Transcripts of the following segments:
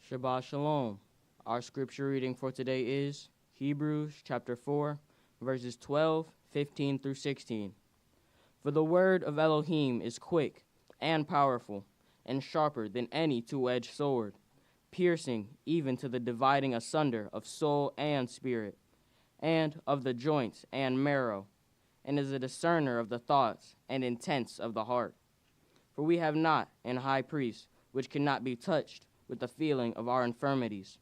Shabbat Shalom. Our scripture reading for today is Hebrews chapter 4, verses 12, 15 through 16. For the word of Elohim is quick and powerful and sharper than any two-edged sword, piercing even to the dividing asunder of soul and spirit, and of the joints and marrow, and is a discerner of the thoughts and intents of the heart. For we have not an high priest which cannot be touched with the feeling of our infirmities,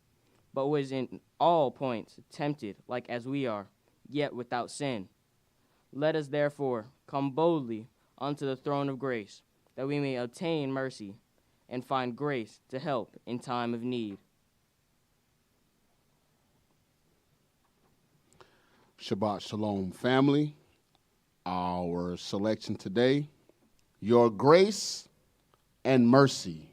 but was in all points tempted like as we are, yet without sin. Let us therefore come boldly unto the throne of grace, that we may obtain mercy and find grace to help in time of need. Shabbat Shalom, family. Our selection today, your grace and mercy.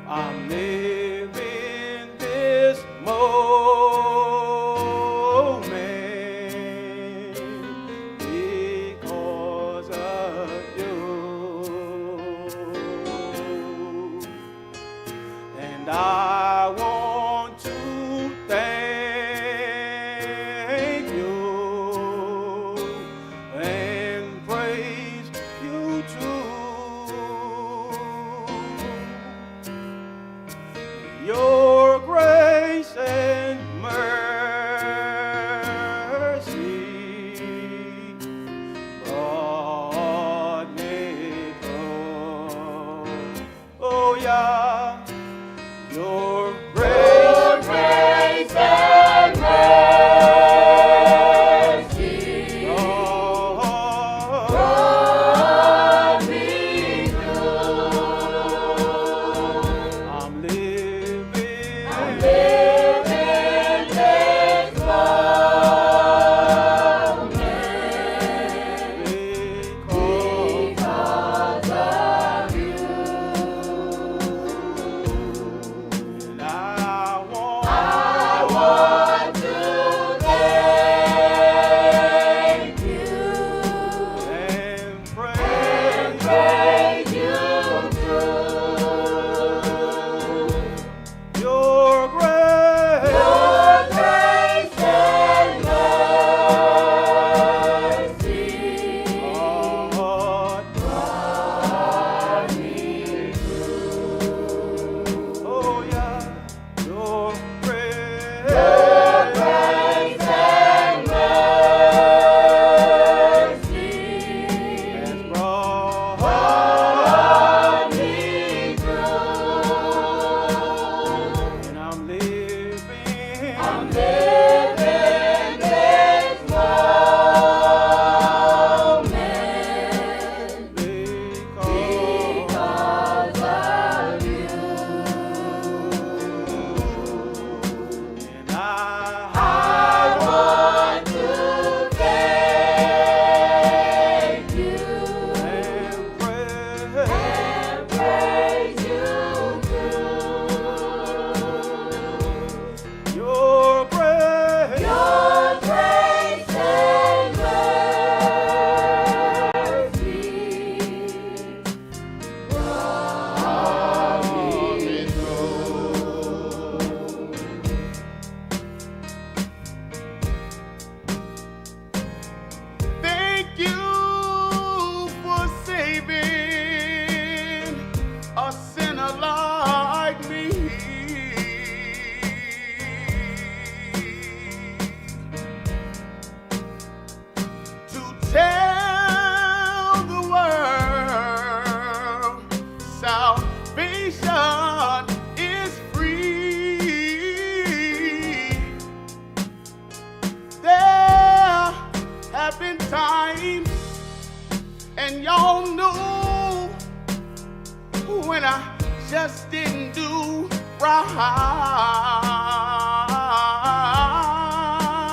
I'm living this moment because of you, and I want to thank you and praise you too. Your grace and mercy brought me through. Oh yeah, your grace and mercy brought me through. I'm living this moment because of you, and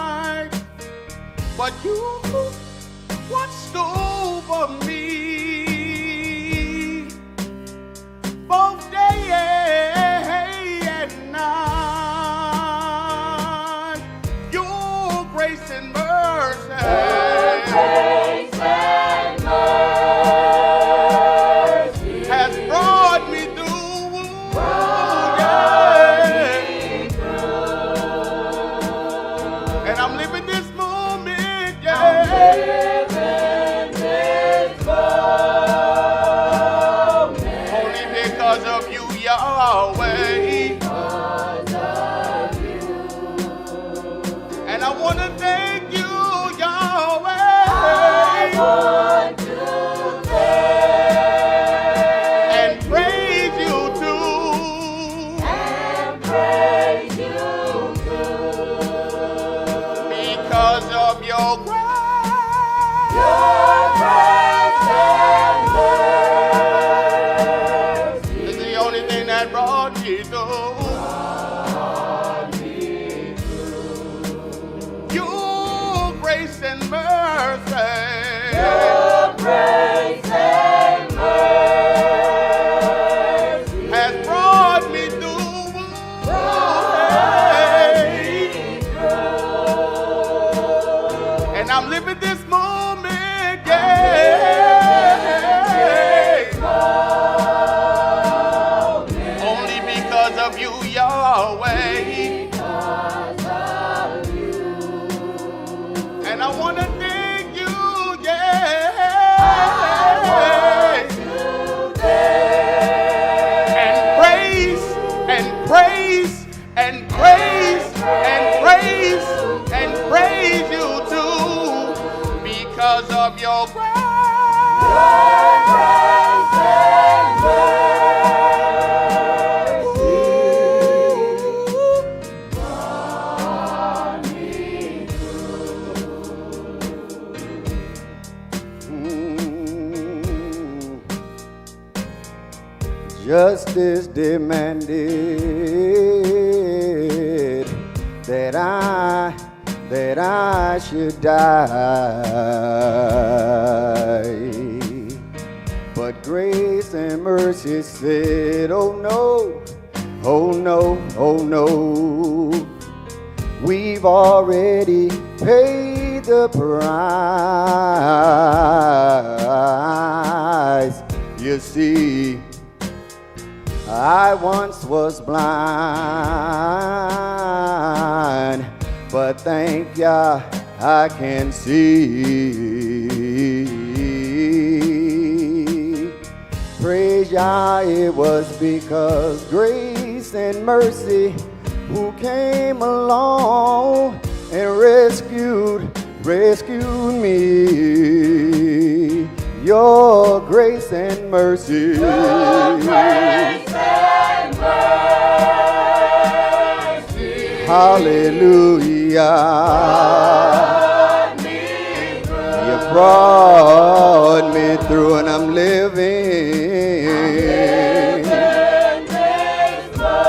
right, but you watched over me both day and night. Your grace and mercy has brought me through. Yeah. And I'm living this moment, yeah. Only because of you, Yahweh. And I want to thank you, Yahweh. And praise you too. Because of your grace. It's the only thing that brought me through. Your grace and mercy has brought me through. And I'm living this moment, yeah. Only because of you, Yahweh. And I want to thank you, yeah. And praise, and praise, and praise, and praise, and praise you too. Because of your grace. Justice demanded that I should die. But grace and mercy said, oh no, oh no, oh no. We've already paid the price. You see, I once was blind, but thank Yah I can see. Praise Yah, it was because grace and mercy who came along and rescued me. Your grace and mercy. Hallelujah. You brought me through and I'm living.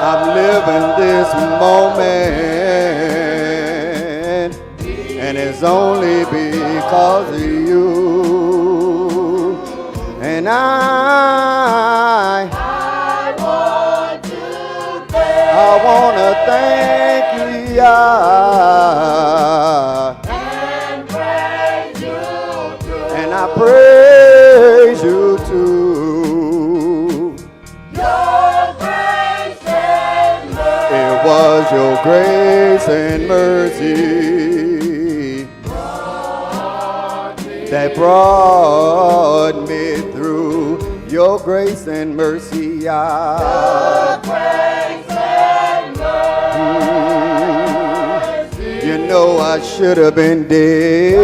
I'm living this moment. And it's only because of you. And I want to thank you, Yah. And praise you too. And I praise you too. Your grace and mercy. It was your grace and mercy that brought me through. Your grace and mercy, Yah. Your grace and mercy. You know I should have been dead,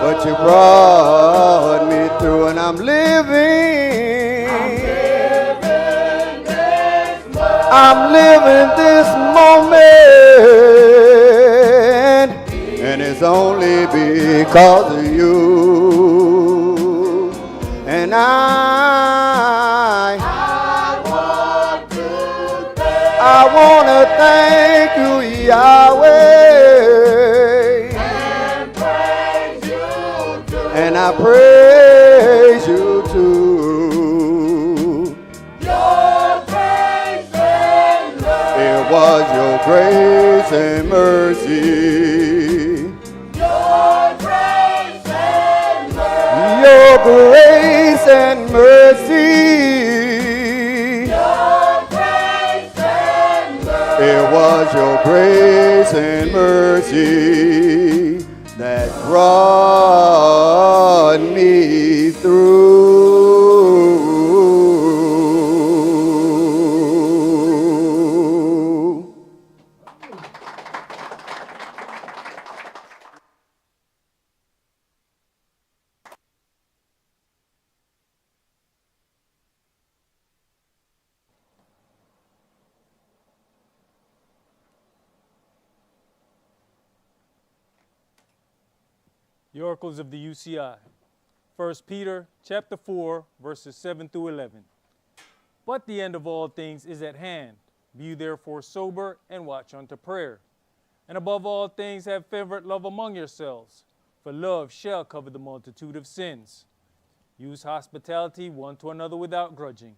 but you brought me through and I'm living. I'm living this moment, and it's only because of you. And I I want to thank you, Yahweh. and praise you too. And I praise you too. Your grace and mercy. It was your grace and mercy. Your grace and mercy. Your grace and mercy. Your grace and mercy. It was your grace and mercy that brought me through. The oracles of the UCI. 1 Peter chapter 4, verses 7 through 11. But the end of all things is at hand. Be you therefore sober and watch unto prayer. And above all things have fervent love among yourselves, for love shall cover the multitude of sins. Use hospitality one to another without grudging.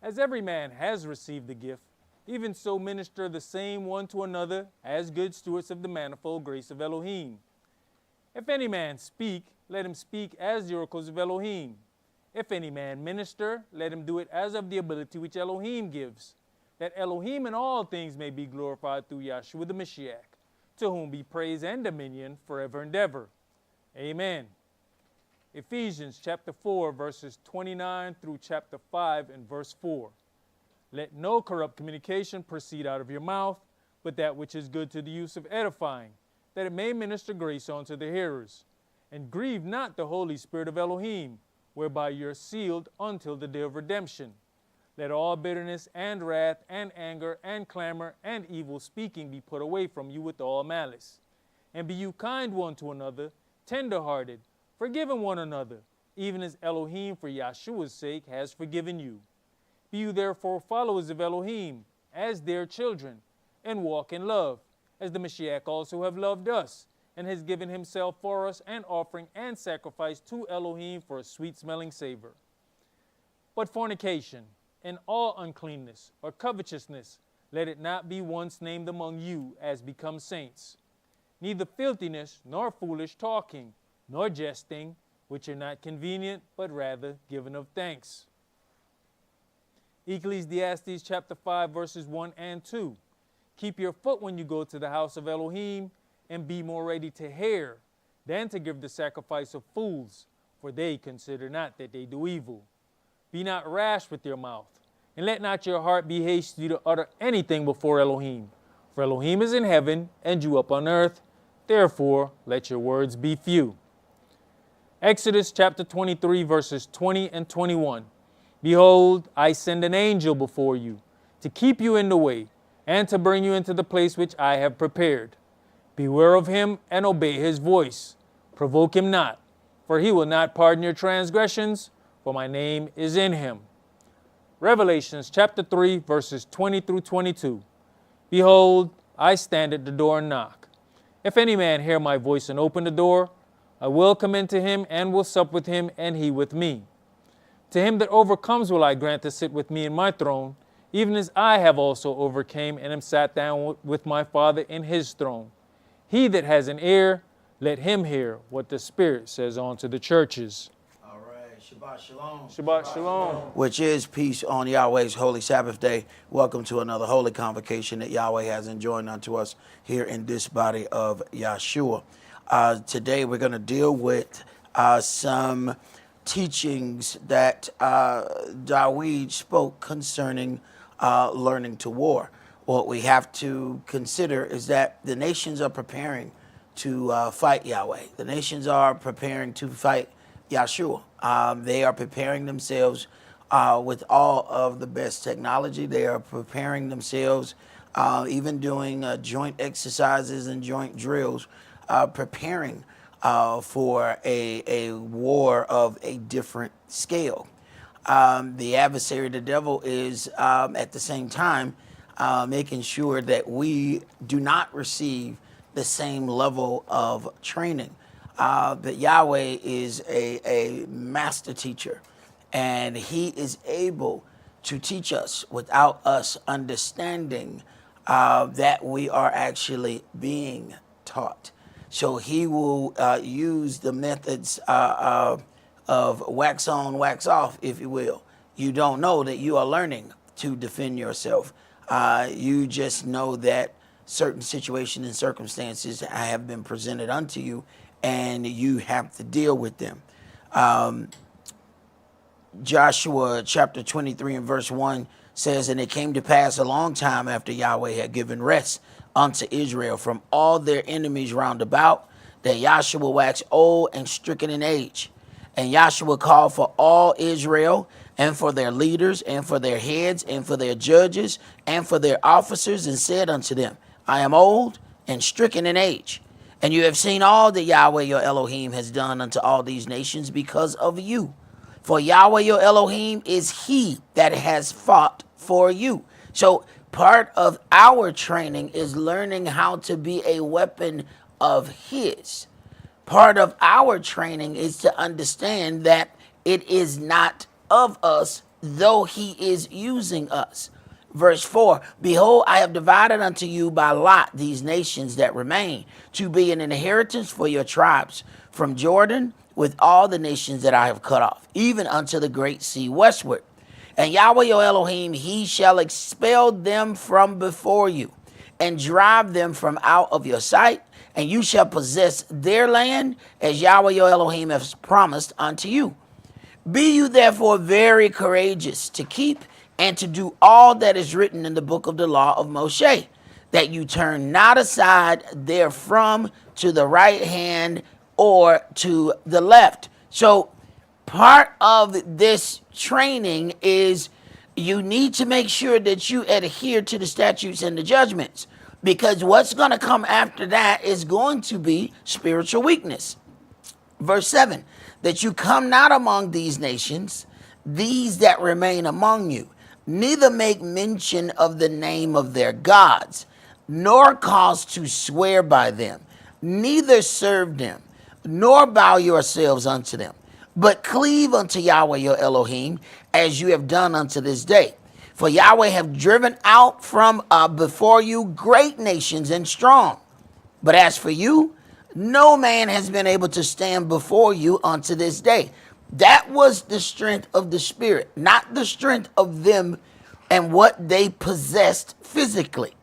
As every man has received the gift, even so minister the same one to another as good stewards of the manifold grace of Elohim. If any man speak, let him speak as the oracles of Elohim. If any man minister, let him do it as of the ability which Elohim gives, that Elohim in all things may be glorified through Yahshua the Mashiach, to whom be praise and dominion forever and ever. Amen. Ephesians chapter 4, verses 29 through chapter 5 and verse 4. Let no corrupt communication proceed out of your mouth, but that which is good to the use of edifying, that it may minister grace unto the hearers. And grieve not the Holy Spirit of Elohim, whereby you are sealed until the day of redemption. Let all bitterness and wrath and anger and clamor and evil speaking be put away from you with all malice. And be you kind one to another, tender-hearted, forgiving one another, even as Elohim for Yahshua's sake has forgiven you. Be you therefore followers of Elohim, as their children, and walk in love, as the Mashiach also have loved us, and has given himself for us an offering and sacrifice to Elohim for a sweet-smelling savor. But fornication, and all uncleanness, or covetousness, let it not be once named among you as becomes saints. Neither filthiness, nor foolish talking, nor jesting, which are not convenient, but rather given of thanks. Ecclesiastes chapter 5, verses 1 and 2. Keep your foot when you go to the house of Elohim, and be more ready to hear than to give the sacrifice of fools, for they consider not that they do evil. Be not rash with your mouth, and let not your heart be hasty to utter anything before Elohim. For Elohim is in heaven, and you up on earth. Therefore, let your words be few. Exodus chapter 23, verses 20 and 21. Behold, I send an angel before you, to keep you in the way, and to bring you into the place which I have prepared. Beware of him and obey his voice. Provoke him not, for he will not pardon your transgressions, for my name is in him. Revelations chapter 3, verses 20 through 22. Behold, I stand at the door and knock. If any man hear my voice and open the door, I will come into him and will sup with him and he with me. To him that overcomes will I grant to sit with me in my throne, even as I have also overcame and am sat down with my Father in his throne. He that has an ear, let him hear what the Spirit says unto the churches. All right, Shabbat Shalom. Shabbat Shalom. Which is peace on Yahweh's holy Sabbath day. Welcome to another holy convocation that Yahweh has enjoined unto us here in this body of Yahshua. Today we're going to deal with some teachings that Dawid spoke concerning learning to war. What we have to consider is that the nations are preparing to fight Yahweh. The nations are preparing to fight Yahshua. They are preparing themselves with all of the best technology. They are preparing themselves, even doing joint exercises and joint drills, preparing for a war of a different scale. The adversary, the devil, is at the same time making sure that we do not receive the same level of training. But Yahweh is a master teacher, and he is able to teach us without us understanding that we are actually being taught. So he will use the methods of wax on, wax off, if you will. You don't know that you are learning to defend yourself. You just know that certain situations and circumstances have been presented unto you, and you have to deal with them. Joshua chapter 23 and verse 1 says, "And it came to pass a long time after Yahweh had given rest unto Israel from all their enemies round about, that Joshua waxed old and stricken in age. And Joshua called for all Israel, and for their leaders, and for their heads, and for their judges, and for their officers, and said unto them, I am old and stricken in age. And you have seen all that Yahweh your Elohim has done unto all these nations because of you. For Yahweh your Elohim is he that has fought for you." So part of our training is learning how to be a weapon of his. Part of our training is to understand that it is not of us, though he is using us. Verse 4, "Behold, I have divided unto you by lot these nations that remain, to be an inheritance for your tribes, from Jordan with all the nations that I have cut off, even unto the great sea westward. And Yahweh your Elohim, he shall expel them from before you, and drive them from out of your sight, and you shall possess their land, as Yahweh your Elohim has promised unto you. Be you therefore very courageous to keep and to do all that is written in the book of the law of Moshe, that you turn not aside therefrom to the right hand or to the left." So part of this training is you need to make sure that you adhere to the statutes and the judgments, because what's going to come after that is going to be spiritual weakness. Verse 7, "That you come not among these nations, these that remain among you, neither make mention of the name of their gods, nor cause to swear by them, neither serve them, nor bow yourselves unto them, but cleave unto Yahweh your Elohim, as you have done unto this day. For Yahweh have driven out from before you great nations and strong. But as for you, no man has been able to stand before you unto this day." That was the strength of the Spirit, not the strength of them and what they possessed physically.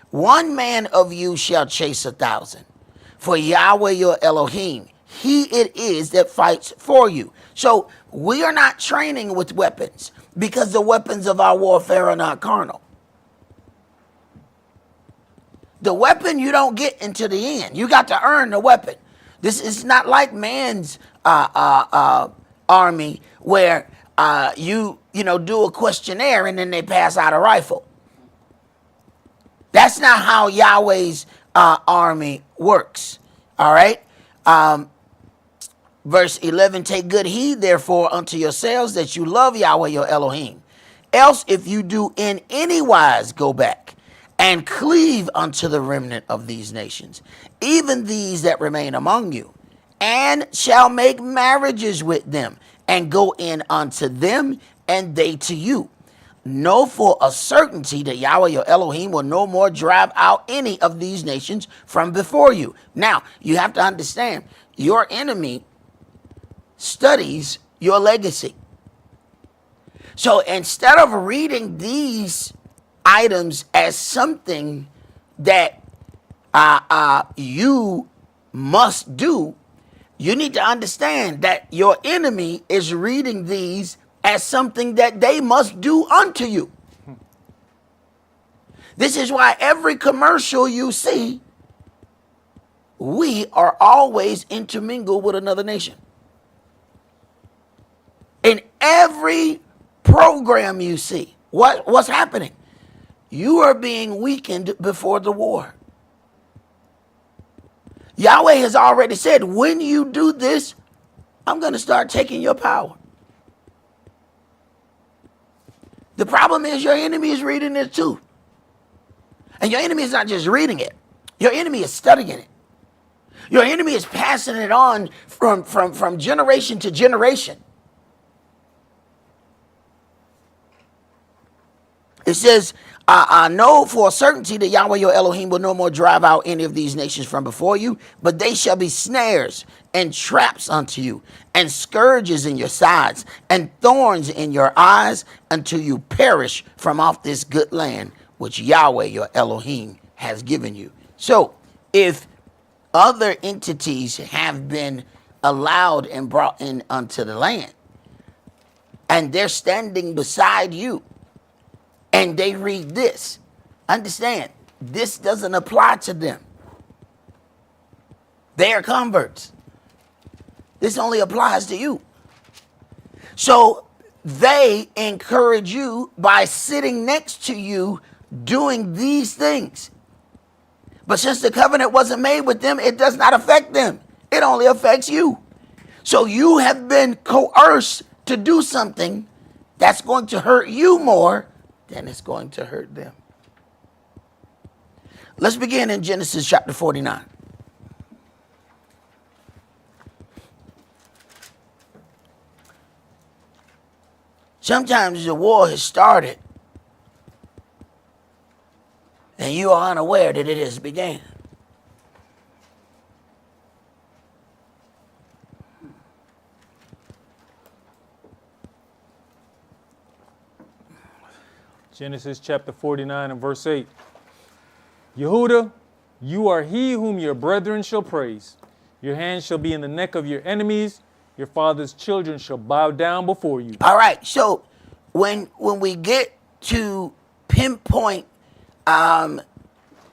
"One man of you shall chase 1,000. For Yahweh your Elohim, he it is that fights for you." So we are not training with weapons, because the weapons of our warfare are not carnal. The weapon you don't get into the end. You got to earn the weapon. This is not like man's army, where you do a questionnaire and then they pass out a rifle. That's not how Yahweh's army works. All right. Verse 11, "Take good heed therefore unto yourselves that you love Yahweh your Elohim. Else if you do in any wise go back and cleave unto the remnant of these nations, even these that remain among you, and shall make marriages with them, and go in unto them, and they to you. Know for a certainty that Yahweh your Elohim will no more drive out any of these nations from before you." Now, you have to understand, your enemy studies your legacy. So instead of reading these items as something that you must do, you need to understand that your enemy is reading these as something that they must do unto you. This is why every commercial you see, we are always intermingled with another nation. In every program you see, what's happening? You are being weakened before the war. Yahweh has already said, when you do this, I'm going to start taking your power. The problem is your enemy is reading it too. And your enemy is not just reading it. Your enemy is studying it. Your enemy is passing it on from generation to generation. It says, I know for a certainty that Yahweh your Elohim will no more drive out any of these nations from before you, but they shall be snares and traps unto you, and scourges in your sides, and thorns in your eyes, until you perish from off this good land which Yahweh your Elohim has given you. So, if other entities have been allowed and brought in unto the land, and they're standing beside you, and they read this, understand, this doesn't apply to them. They are converts. This only applies to you. So they encourage you by sitting next to you doing these things. But since the covenant wasn't made with them, it does not affect them. It only affects you. So you have been coerced to do something that's going to hurt you more than it's going to hurt them. Let's begin in Genesis chapter 49. Sometimes the war has started and you are unaware that it has begun. Genesis chapter 49 and verse 8. Yehuda, you are he whom your brethren shall praise. Your hand shall be in the neck of your enemies. Your father's children shall bow down before you. All right, so when we get to pinpoint the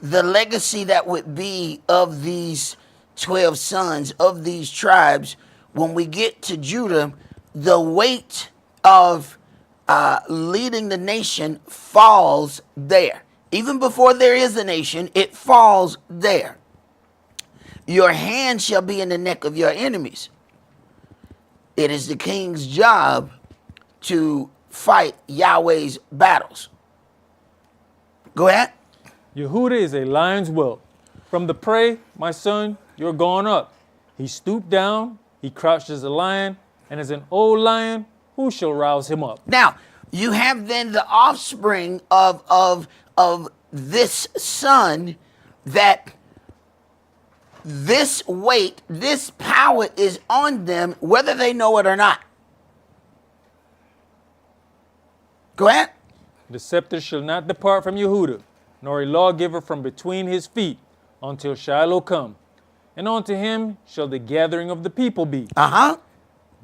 legacy that would be of these 12 sons, of these tribes, when we get to Judah, the weight of leading the nation falls there. Even before there is a nation, it falls there. Your hand shall be in the neck of your enemies. It is the king's job to fight Yahweh's battles. Go ahead. Yehuda is a lion's whelp. From the prey, my son, you're gone up. He stooped down, he crouched as a lion, and as an old lion, who shall rouse him up? Now, you have then the offspring of this son, that this weight, this power is on them, whether they know it or not. Go ahead. The scepter shall not depart from Yehuda, nor a lawgiver from between his feet, until Shiloh come. And unto him shall the gathering of the people be.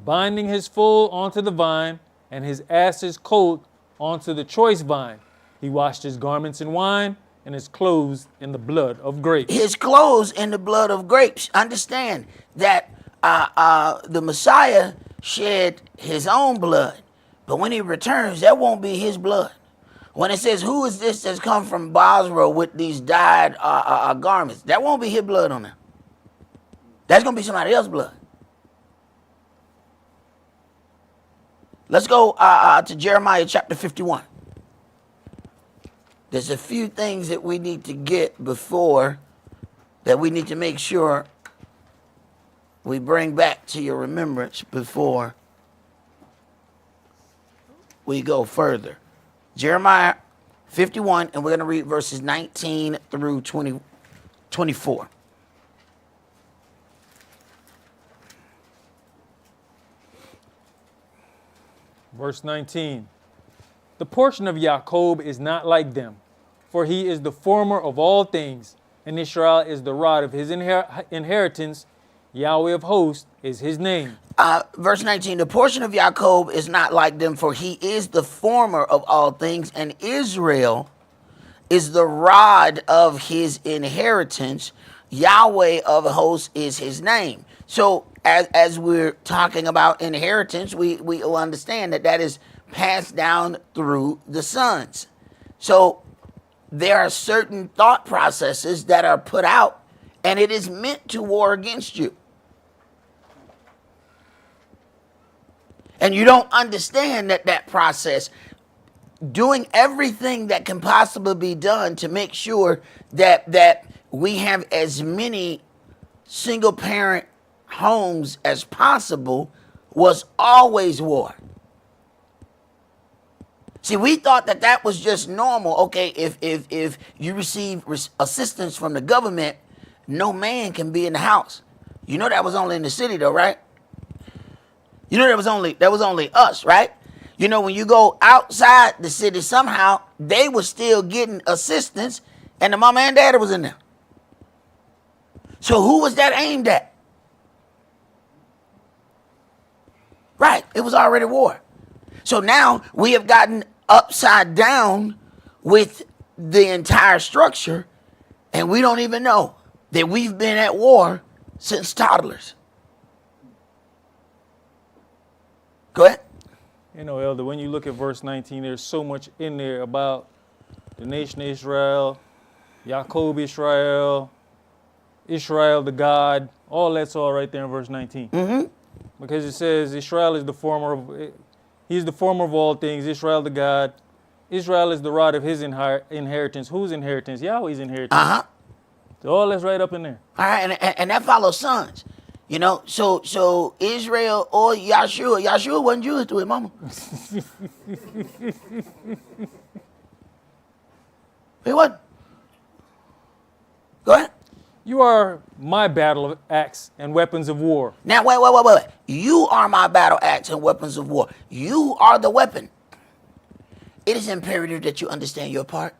Binding his foal onto the vine, and his ass's colt onto the choice vine. He washed his garments in wine, and his clothes in the blood of grapes. His clothes in the blood of grapes. Understand that the Messiah shed his own blood, but when he returns, that won't be his blood. When it says, who is this that's come from Basra with these dyed garments, that won't be his blood on them. That's going to be somebody else's blood. Let's go to Jeremiah chapter 51. There's a few things that we need to get before, that we need to make sure we bring back to your remembrance before we go further. Jeremiah 51, and we're going to read verses 19 through 24. Verse 19. The portion of Jacob is not like them, for he is the former of all things, and Israel is the rod of his inheritance. Yahweh of hosts is his name. Verse 19, the portion of Jacob is not like them, for he is the former of all things, and Israel is the rod of his inheritance. Yahweh of hosts is his name. So as we're talking about inheritance, we will understand that is passed down through the sons. So there are certain thought processes that are put out, and it is meant to war against you. And you don't understand that process doing everything that can possibly be done to make sure that we have as many single parent homes as possible was always war. See, we thought that was just normal. Okay, if you receive assistance from the government, no man can be in the house. You know that was only in the city though, right? You know that was only us, right? You know, when you go outside the city, somehow they were still getting assistance, and the mama and daddy was in there. So who was that aimed at? Right, it was already war. So now we have gotten upside down with the entire structure, and we don't even know that we've been at war since toddlers. Go ahead. You know, Elder, when you look at verse 19, there's so much in there about the nation of Israel, Jacob Israel, Israel the God. All that's all right there in verse 19. Mm-hmm. Because it says Israel is the former of, he's the former of all things, Israel the God. Israel is the rod of his inheritance. Whose inheritance? Yahweh's inheritance. Uh-huh. So all that's right up in there. All right, and that follows sons. You know, so Israel or Yahshua wasn't Jewish to his mama. He wasn't. Go ahead. You are my battle axe and weapons of war. Now, wait. You are my battle axe and weapons of war. You are the weapon. It is imperative that you understand your part.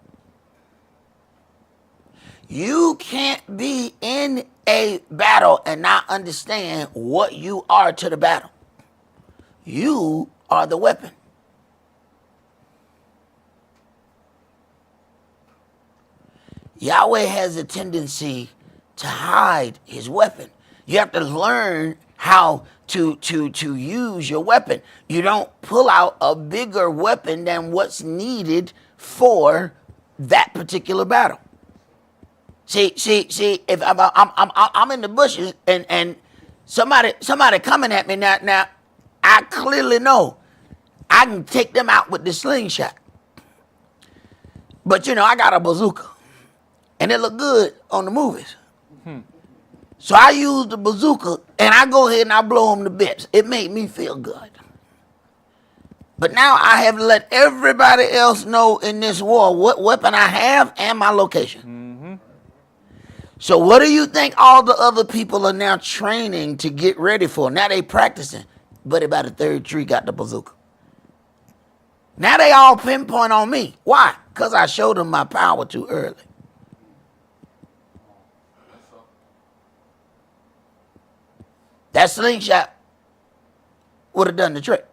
You can't be in a battle and not understand what you are to the battle. You are the weapon. Yahweh has a tendency to hide his weapon. You have to learn how to use your weapon. You don't pull out a bigger weapon than what's needed for that particular battle. See, if I'm in the bushes and somebody coming at me now, I clearly know I can take them out with the slingshot. But you know, I got a bazooka, and it look good on the movies. So I use the bazooka, and I go ahead and I blow them to bits. It made me feel good. But now I have let everybody else know in this war what weapon I have and my location. So what do you think all the other people are now training to get ready for? Now they practicing, but about the third tree got the bazooka. Now they all pinpoint on me. Why? Because I showed them my power too early. That slingshot would have done the trick.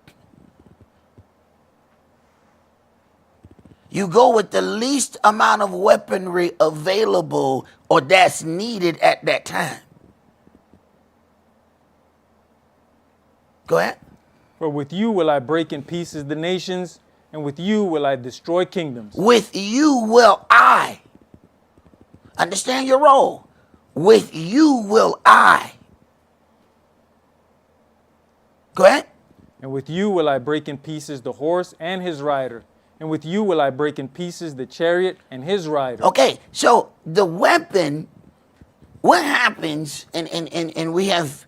You go with the least amount of weaponry available or that's needed at that time. Go ahead. For with you will I break in pieces the nations, and with you will I destroy kingdoms. With you will I. Understand your role. With you will I. Go ahead. And with you will I break in pieces the horse and his rider. And with you will I break in pieces the chariot and his rider. Okay, so the weapon, what happens, and we have,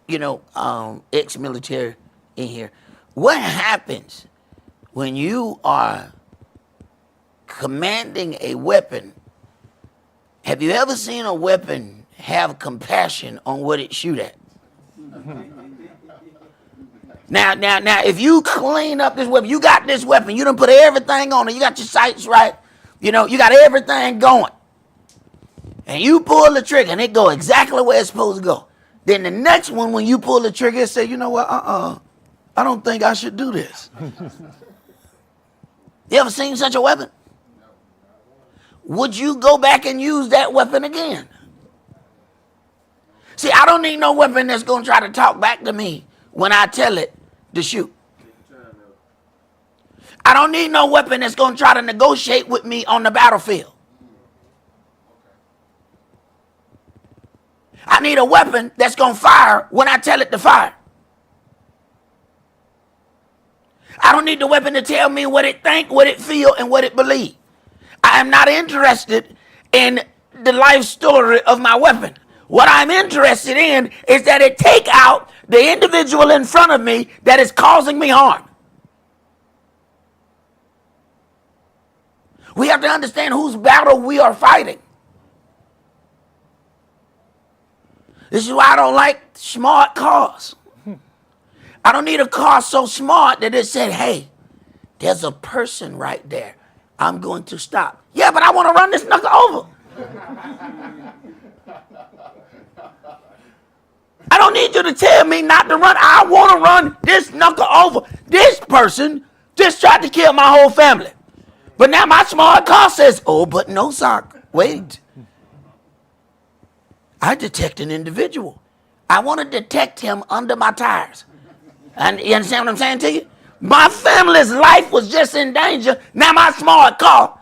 ex-military in here. What happens when you are commanding a weapon? Have you ever seen a weapon have compassion on what it shoot at? Now, if you clean up this weapon, you got this weapon, you done put everything on it, you got your sights right, you got everything going. And you pull the trigger and it go exactly where it's supposed to go. Then the next one, when you pull the trigger, it say, you know what, I don't think I should do this. You ever seen such a weapon? Would you go back and use that weapon again? See, I don't need no weapon that's going to try to talk back to me when I tell it to shoot. I don't need no weapon that's going to try to negotiate with me on the battlefield. I need a weapon that's going to fire when I tell it to fire. I don't need the weapon to tell me what it think, what it feel, and what it believe. I am not interested in the life story of my weapon. What I'm interested in is that it take out the individual in front of me that is causing me harm. We have to understand whose battle we are fighting. This is why I don't like smart cars. I don't need a car so smart that it said, hey, there's a person right there. I'm going to stop. Yeah, but I want to run this knuckle over. I don't need you to tell me not to run. I want to run this knuckle over. This person just tried to kill my whole family. But now my smart car says, oh, but no, sock. Wait. I detect an individual. I want to detect him under my tires. And you understand what I'm saying to you? My family's life was just in danger. Now my smart car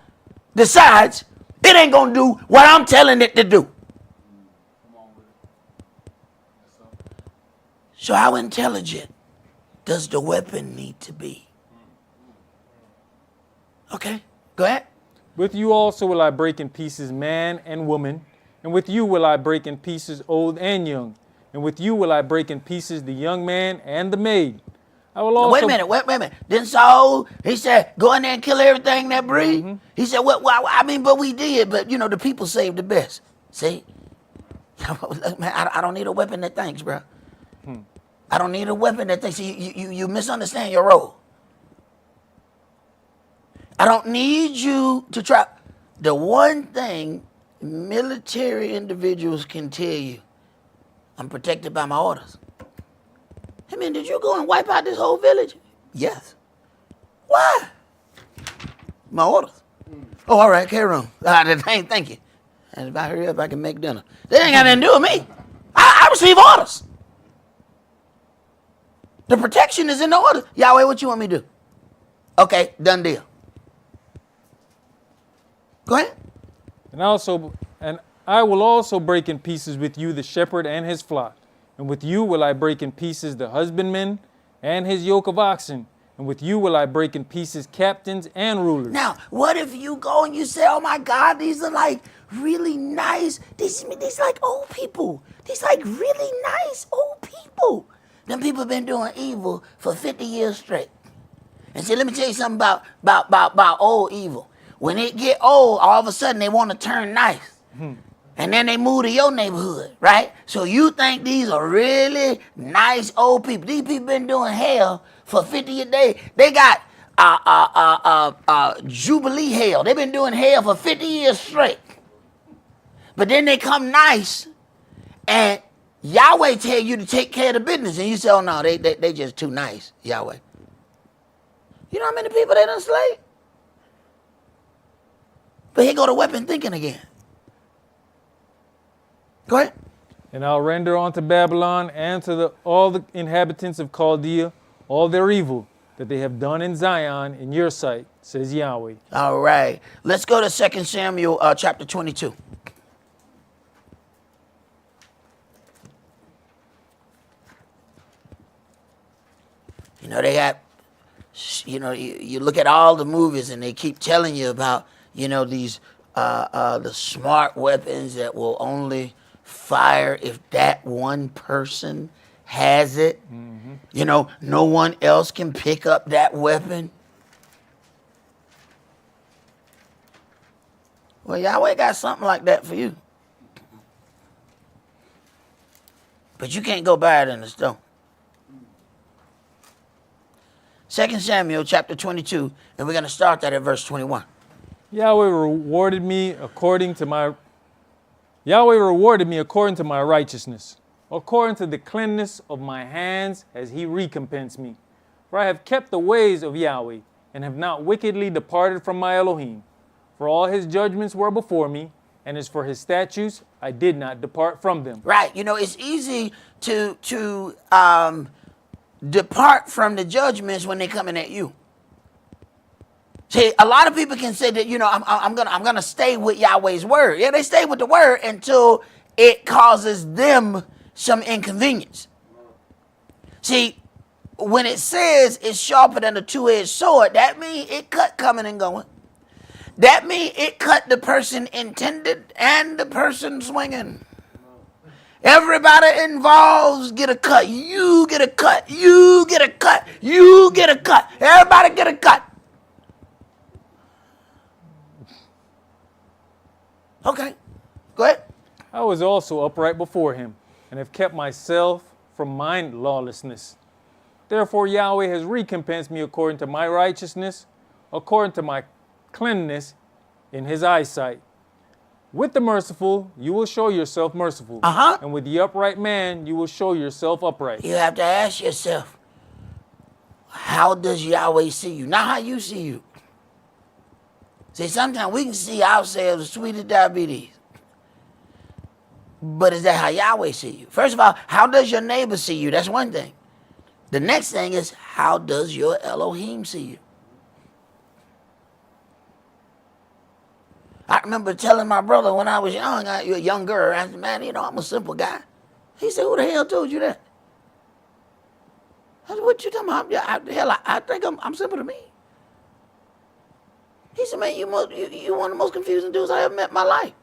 decides it ain't going to do what I'm telling it to do. So how intelligent does the weapon need to be? Okay, go ahead. With you also will I break in pieces man and woman, and with you will I break in pieces old and young, and with you will I break in pieces the young man and the maid. I will also... Wait a minute. Then Saul, he said, go in there and kill everything that breathe. Mm-hmm. He said, well, I mean, but we did, but you know, the people saved the best. See? Man, I don't need a weapon that thinks, bro. I don't need a weapon that thinks. You misunderstand your role. I don't need you to try. The one thing military individuals can tell you, I'm protected by my orders. I mean, did you go and wipe out this whole village? Yes. Why? My orders. Oh, all right, carry on. Thank you. And if I hurry up, I can make dinner. They ain't got nothing to do with me. I receive orders. The protection is in the orders. Yahweh, what you want me to do? Okay, done deal. Go ahead. And I will also break in pieces with you the shepherd and his flock. And with you will I break in pieces the husbandman and his yoke of oxen. And with you will I break in pieces captains and rulers. Now, what if you go and you say, oh my God, these are like really nice. These like old people. These like really nice old people. Them people been doing evil for 50 years straight. And see, let me tell you something about old evil. When it get old, all of a sudden they want to turn nice. And then they move to your neighborhood, right? So you think these are really nice old people. These people been doing hell for 50 a day. They got Jubilee hell. They've been doing hell for 50 years straight. But then they come nice, and Yahweh tell you to take care of the business. And you say, oh no, they just too nice, Yahweh. You know how many people they done slayed? But here go the weapon thinking again. Go ahead. And I'll render unto Babylon and to all the inhabitants of Chaldea all their evil that they have done in Zion in your sight, says Yahweh. All right. Let's go to 2 Samuel chapter 22. You know, they got, you know, you look at all the movies and they keep telling you about, you know, these, the smart weapons that will only fire if that one person has it. Mm-hmm. You know, no one else can pick up that weapon. Well, Yahweh got something like that for you. But you can't go buy it in the store. 2 Samuel chapter 22, and we're going to start that at verse 21. Yahweh rewarded me according to my righteousness. According to the cleanness of my hands has he recompensed me. For I have kept the ways of Yahweh, and have not wickedly departed from my Elohim. For all his judgments were before me, and as for his statutes, I did not depart from them. Right. You know, it's easy to depart from the judgments when they're coming at you. See, a lot of people can say that, you know, I'm gonna stay with Yahweh's word. Yeah, they stay with the word until it causes them some inconvenience. See, when it says it's sharper than a two-edged sword, that means it cut coming and going. That means it cut the person intended and the person swinging. Everybody involved get a cut. You get a cut. You get a cut. You get a cut. Everybody get a cut. Okay, go ahead. I was also upright before him, and have kept myself from mind lawlessness. Therefore Yahweh has recompensed me according to my righteousness, according to my cleanness in his eyesight. With the merciful, you will show yourself merciful. And with the upright man, you will show yourself upright. You have to ask yourself, how does Yahweh see you? Not how you see you. See, sometimes we can see ourselves as sweet as diabetes. But is that how Yahweh see you? First of all, how does your neighbor see you? That's one thing. The next thing is, how does your Elohim see you? I remember telling my brother when I was young, a young girl, I said, man, you know, I'm a simple guy. He said, who the hell told you that? I said, what you talking about? I think I'm simple to me. He said, man, you one of the most confusing dudes I ever met in my life.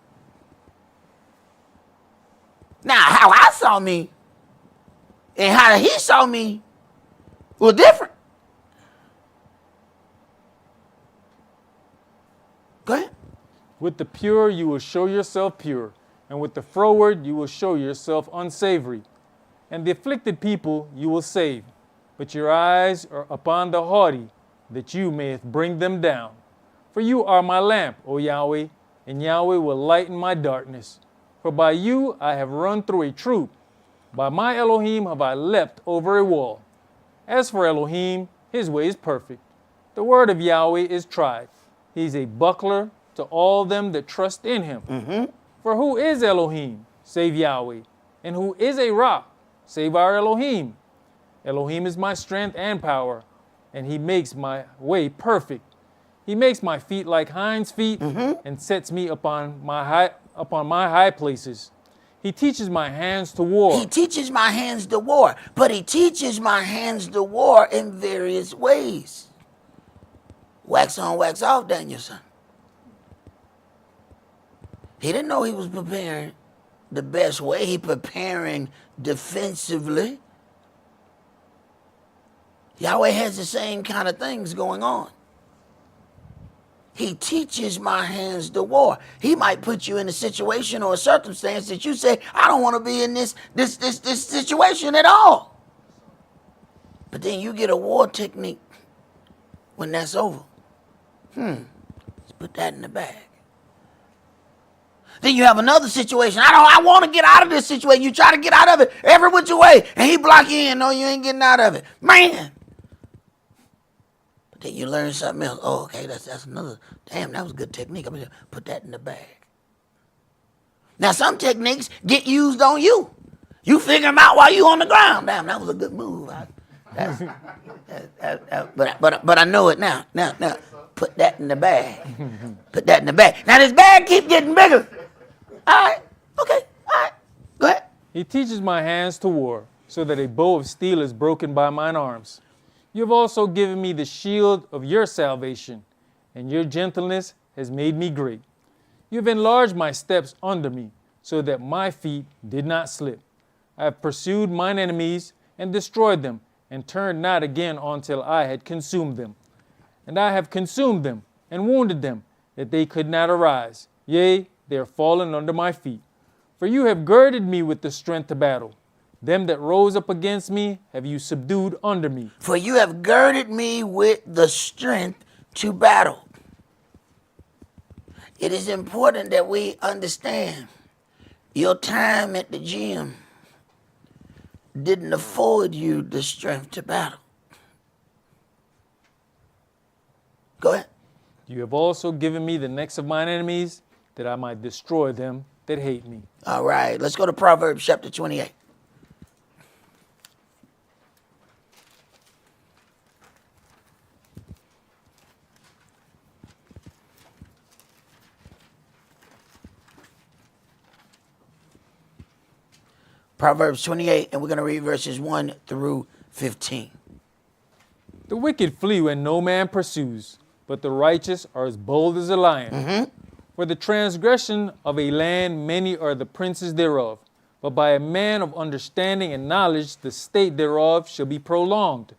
Now, how I saw me and how he saw me was different. Go ahead. With the pure you will show yourself pure, and with the froward you will show yourself unsavory. And the afflicted people you will save, but your eyes are upon the haughty, that you mayest bring them down. For you are my lamp, O Yahweh, and Yahweh will lighten my darkness. For by you I have run through a troop. By my Elohim have I leapt over a wall. As for Elohim, his way is perfect. The word of Yahweh is tried. He is a buckler to all them that trust in him. For who is Elohim, save Yahweh? And who is a rock, save our Elohim? Elohim is my strength and power, and he makes my way perfect. He makes my feet like hinds' feet, and sets me upon my high places. He teaches my hands to war. He teaches my hands to war, but he teaches my hands to war in various ways. Wax on, wax off, Danielson. He didn't know he was preparing the best way. He preparing defensively. Yahweh has the same kind of things going on. He teaches my hands to war. He might put you in a situation or a circumstance that you say, I don't want to be in this situation at all. But then you get a war technique when that's over. Let's put that in the bag. Then you have another situation. I want to get out of this situation. You try to get out of it every which way, and he block you in. No, you ain't getting out of it. Man. But then you learn something else. Oh, okay, that's another. Damn, that was a good technique. I'm going to put that in the bag. Now, some techniques get used on you. You figure them out while you on the ground. Damn, that was a good move. But I know it now. Now, put that in the bag. Put that in the bag. Now, this bag keep getting bigger. All right. Okay. All right. Go ahead. He teaches my hands to war, so that a bow of steel is broken by mine arms. You have also given me the shield of your salvation, and your gentleness has made me great. You have enlarged my steps under me, so that my feet did not slip. I have pursued mine enemies and destroyed them, and turned not again until I had consumed them. And I have consumed them and wounded them, that they could not arise. Yea, they are fallen under my feet. For you have girded me with the strength to battle. Them that rose up against me have you subdued under me. For you have girded me with the strength to battle. It is important that we understand your time at the gym didn't afford you the strength to battle. Go ahead. You have also given me the necks of mine enemies, that I might destroy them that hate me. All right, let's go to Proverbs chapter 28. Proverbs 28, and we're going to read verses 1 through 15. The wicked flee when no man pursues, but the righteous are as bold as a lion. For the transgression of a land many are the princes thereof, but by a man of understanding and knowledge the state thereof shall be prolonged.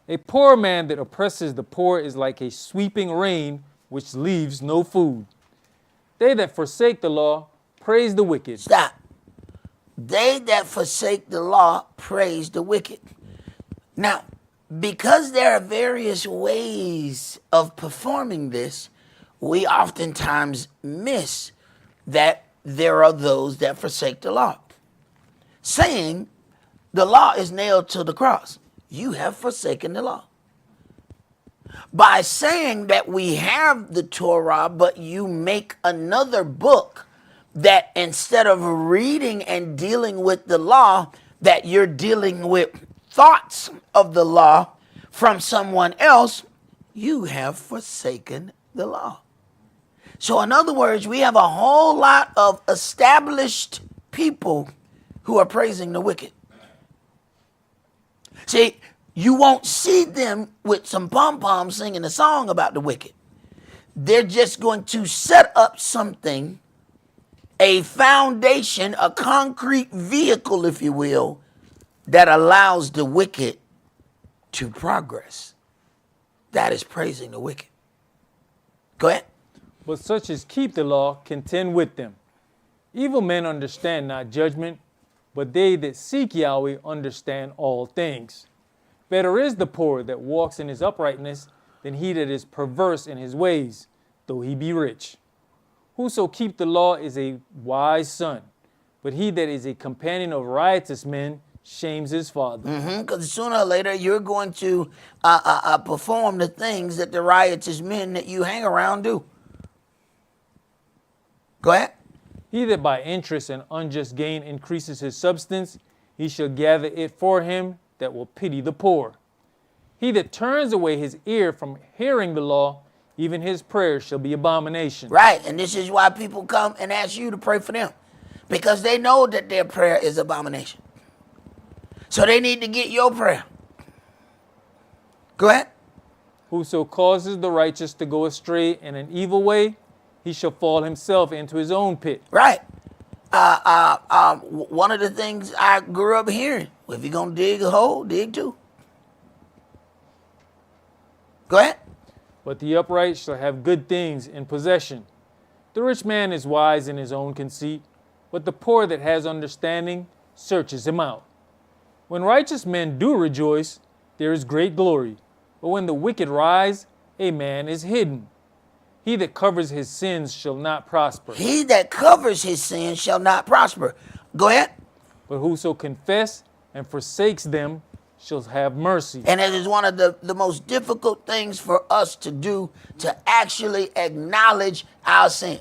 A poor man that oppresses the poor is like a sweeping rain which leaves no food. They that forsake the law praise the wicked. Stop. They that forsake the law praise the wicked. Now, because there are various ways of performing this, we oftentimes miss that there are those that forsake the law. Saying the law is nailed to the cross. You have forsaken the law. By saying that we have the Torah, but you make another book that instead of reading and dealing with the law, that you're dealing with thoughts of the law from someone else, you have forsaken the law. So in other words, we have a whole lot of established people who are praising the wicked. See, you won't see them with some pom-poms singing a song about the wicked. They're just going to set up something, a foundation, a concrete vehicle, if you will, that allows the wicked to progress. That is praising the wicked. Go ahead. But such as keep the law contend with them. Evil men understand not judgment, but they that seek Yahweh understand all things. Better is the poor that walks in his uprightness than he that is perverse in his ways, though he be rich. Whoso keep the law is a wise son, but he that is a companion of riotous men shames his father. Because sooner or later you're going to perform the things that the riotous men that you hang around do. Go ahead. He that by interest and unjust gain increases his substance, he shall gather it for him that will pity the poor. He that turns away his ear from hearing the law, even his prayers shall be abomination. Right, and this is why people come and ask you to pray for them, because they know that their prayer is abomination. So they need to get your prayer. Go ahead. Whoso causes the righteous to go astray in an evil way, he shall fall himself into his own pit. Right. One of the things I grew up hearing, if you're going to dig a hole, dig two. Go ahead. But the upright shall have good things in possession. The rich man is wise in his own conceit, but the poor that has understanding searches him out. When righteous men do rejoice, there is great glory. But when the wicked rise, a man is hidden. He that covers his sins shall not prosper. He that covers his sins shall not prosper. Go ahead. But whoso confess and forsakes them shall have mercy. And it is one of the most difficult things for us to do, to actually acknowledge our sin.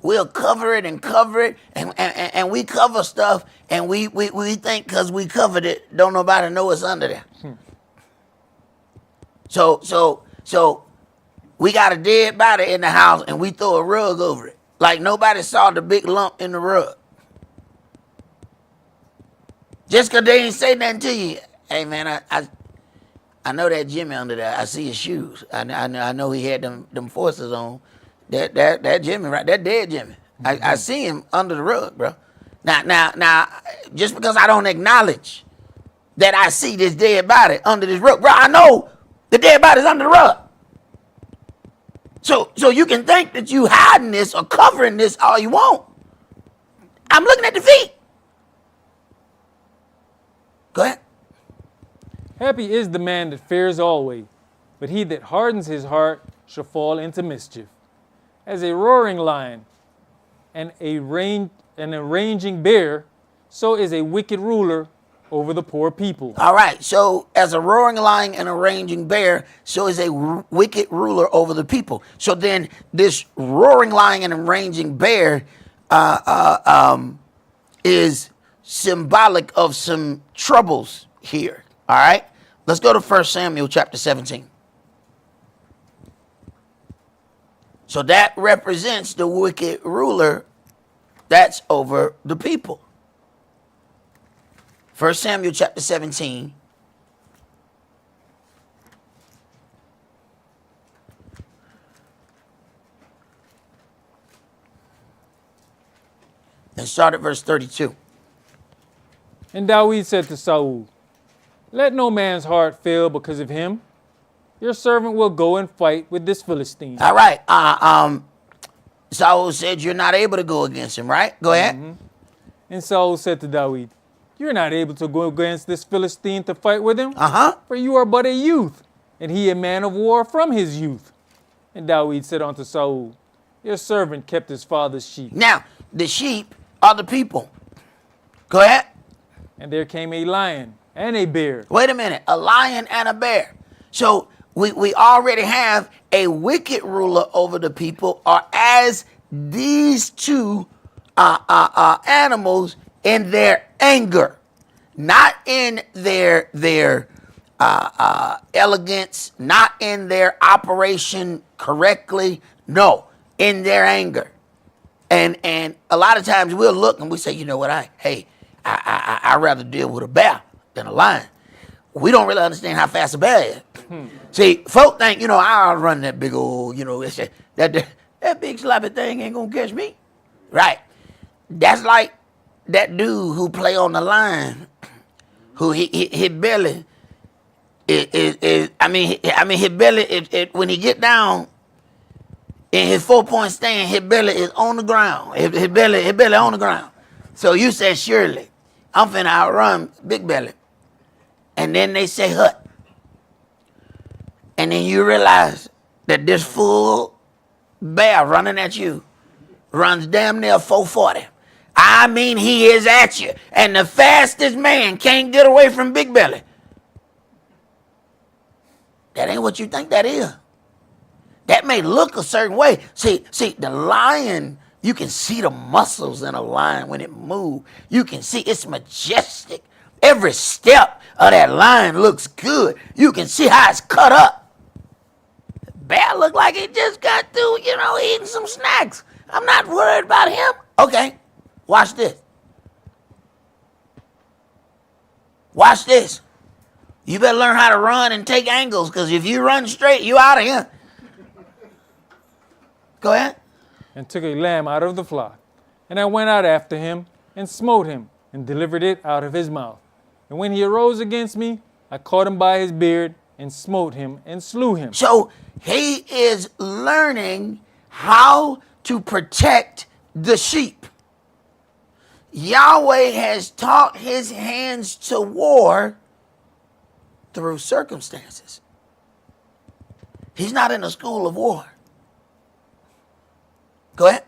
We'll cover it, and we cover stuff, and we think because we covered it, don't nobody know it's under there. So we got a dead body in the house, and we throw a rug over it, like nobody saw the big lump in the rug. Just because they ain't say nothing to you. Hey, man, I know that Jimmy under there. I see his shoes. I know he had them forces on. That Jimmy, right? That dead Jimmy. I see him under the rug, bro. Now, just because I don't acknowledge that I see this dead body under this rug, bro, I know the dead body's under the rug. So you can think that you hiding this or covering this all you want. I'm looking at the feet. Go ahead. Happy is the man that fears always, but he that hardens his heart shall fall into mischief. As a roaring lion and a raging bear, so is a wicked ruler over the poor people. All right, so as a roaring lion and a raging bear, so is a wicked ruler over the people. So then this roaring lion and a raging bear is symbolic of some troubles here. All right, let's go to 1 Samuel chapter 17. So that represents the wicked ruler that's over the people. 1 Samuel chapter 17. and start at verse 32. And David said to Saul, let no man's heart fail because of him. Your servant will go and fight with this Philistine. All right. Saul said you're not able to go against him, right? Go ahead. And Saul said to David, you're not able to go against this Philistine to fight with him, for you are but a youth, and he a man of war from his youth. And David said unto Saul, your servant kept his father's sheep. Now, the sheep are the people. Go ahead. And there came a lion and a bear. Wait a minute. A lion and a bear. So we already have a wicked ruler over the people, or as these two animals in their anger, not in their elegance, not in their operation correctly. No, in their anger. And a lot of times we'll look and we say, you know what, I'd rather deal with a bear than a lion. We don't really understand how fast a bear is. See, folk think, I'll run that big old, that big sloppy thing ain't gonna catch me. Right. That's like that dude who play on the line, who his belly his belly, when he get down in his 4-point stand, his belly is on the ground. His belly on the ground. So you said, surely, I'm finna outrun Big Belly. And then they say, hut. And then you realize that this full bear running at you runs damn near 440. I mean, he is at you. And the fastest man can't get away from Big Belly. That ain't what you think that is. That may look a certain way. See, the lion, you can see the muscles in a lion when it moves. You can see it's majestic. Every step of that lion looks good. You can see how it's cut up. Bear look like he just got through, eating some snacks. I'm not worried about him. Okay, watch this. Watch this. You better learn how to run and take angles, because if you run straight, you out of here. Go ahead. And took a lamb out of the flock. And I went out after him and smote him and delivered it out of his mouth. And when he arose against me, I caught him by his beard and smote him and slew him. So he is learning how to protect the sheep. Yahweh has taught his hands to war through circumstances. He's not in a school of war. Go ahead.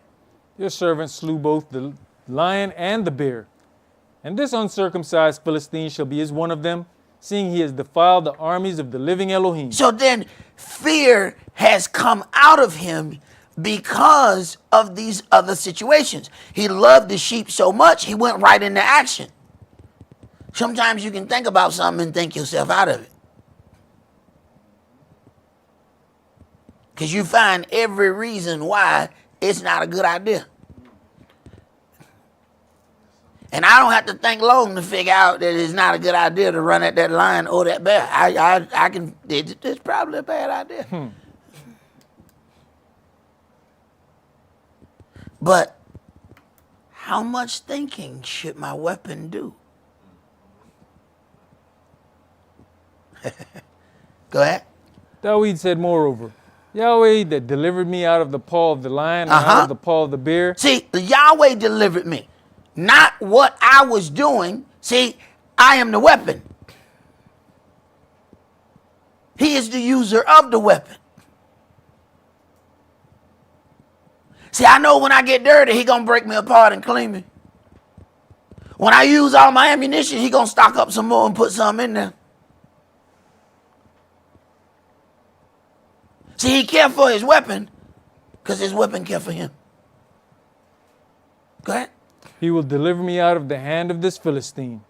Your servant slew both the lion and the bear. And this uncircumcised Philistine shall be as one of them, seeing he has defiled the armies of the living Elohim. So then fear has come out of him because of these other situations. He loved the sheep so much, he went right into action. Sometimes you can think about something and think yourself out of it. Because you find every reason why it's not a good idea. And I don't have to think long to figure out that it's not a good idea to run at that lion or that bear. I can, it's probably a bad idea. But how much thinking should my weapon do? Go ahead. David said, moreover, Yahweh that delivered me out of the paw of the lion and out of the paw of the bear. See, Yahweh delivered me. Not what I was doing. See, I am the weapon. He is the user of the weapon. See, I know when I get dirty, he gonna break me apart and clean me. When I use all my ammunition, he gonna stock up some more and put some in there. See, he cared for his weapon because his weapon cared for him. Go ahead. He will deliver me out of the hand of this Philistine.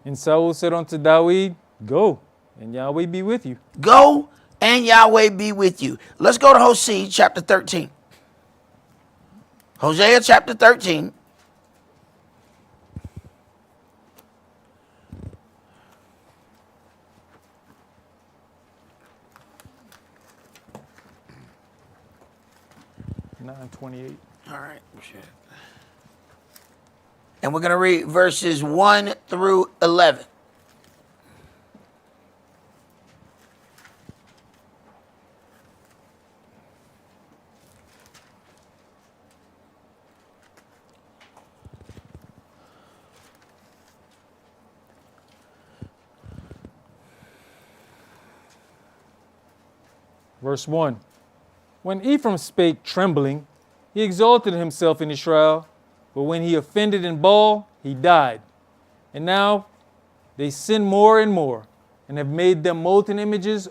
And Saul said unto David, go, and Yahweh be with you. Go, and Yahweh be with you. Let's go to Hosea chapter 13. Hosea chapter 13. (9:28). All right. Sure. And we're going to read verses 1 through 11. Verse 1. When Ephraim spake trembling, he exalted himself in Israel, but when he offended in Baal, he died. And now they sin more and more, and have made them molten images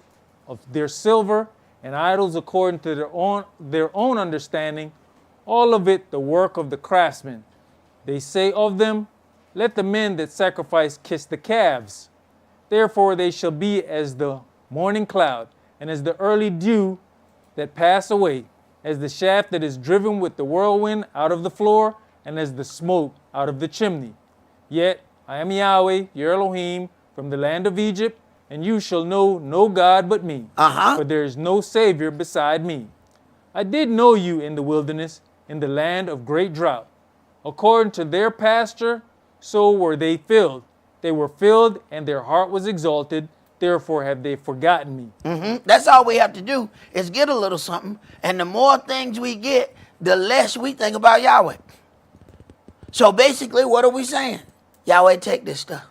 of their silver and idols according to their own understanding, all of it the work of the craftsmen. They say of them, let the men that sacrifice kiss the calves. Therefore they shall be as the morning cloud, and as the early dew that pass away, as the shaft that is driven with the whirlwind out of the floor, and as the smoke out of the chimney. Yet I am Yahweh, your Elohim, from the land of Egypt, and you shall know no God but me, for there is no Savior beside me. I did know you in the wilderness, in the land of great drought. According to their pasture, so were they filled. They were filled, and their heart was exalted. Therefore have they forgotten me. That's all we have to do is get a little something. And the more things we get, the less we think about Yahweh. So basically, what are we saying? Yahweh, take this stuff.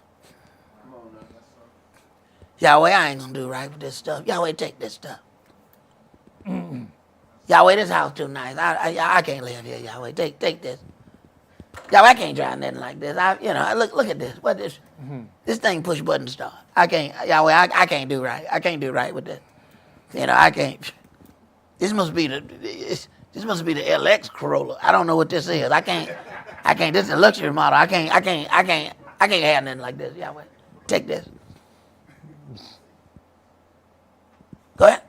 Yahweh, I ain't going to do right with this stuff. Yahweh, take this stuff. Yahweh, this house too nice. I can't live here, Yahweh. Take this. Yahweh, I can't drive nothing like this. Look at this. What this? This thing push button start. I can't, Yahweh, I can't do right. I can't do right with this. I can't. This must be the LX Corolla. I don't know what this is. I can't. This is a luxury model. I can't have nothing like this, Yahweh. Take this. Go ahead.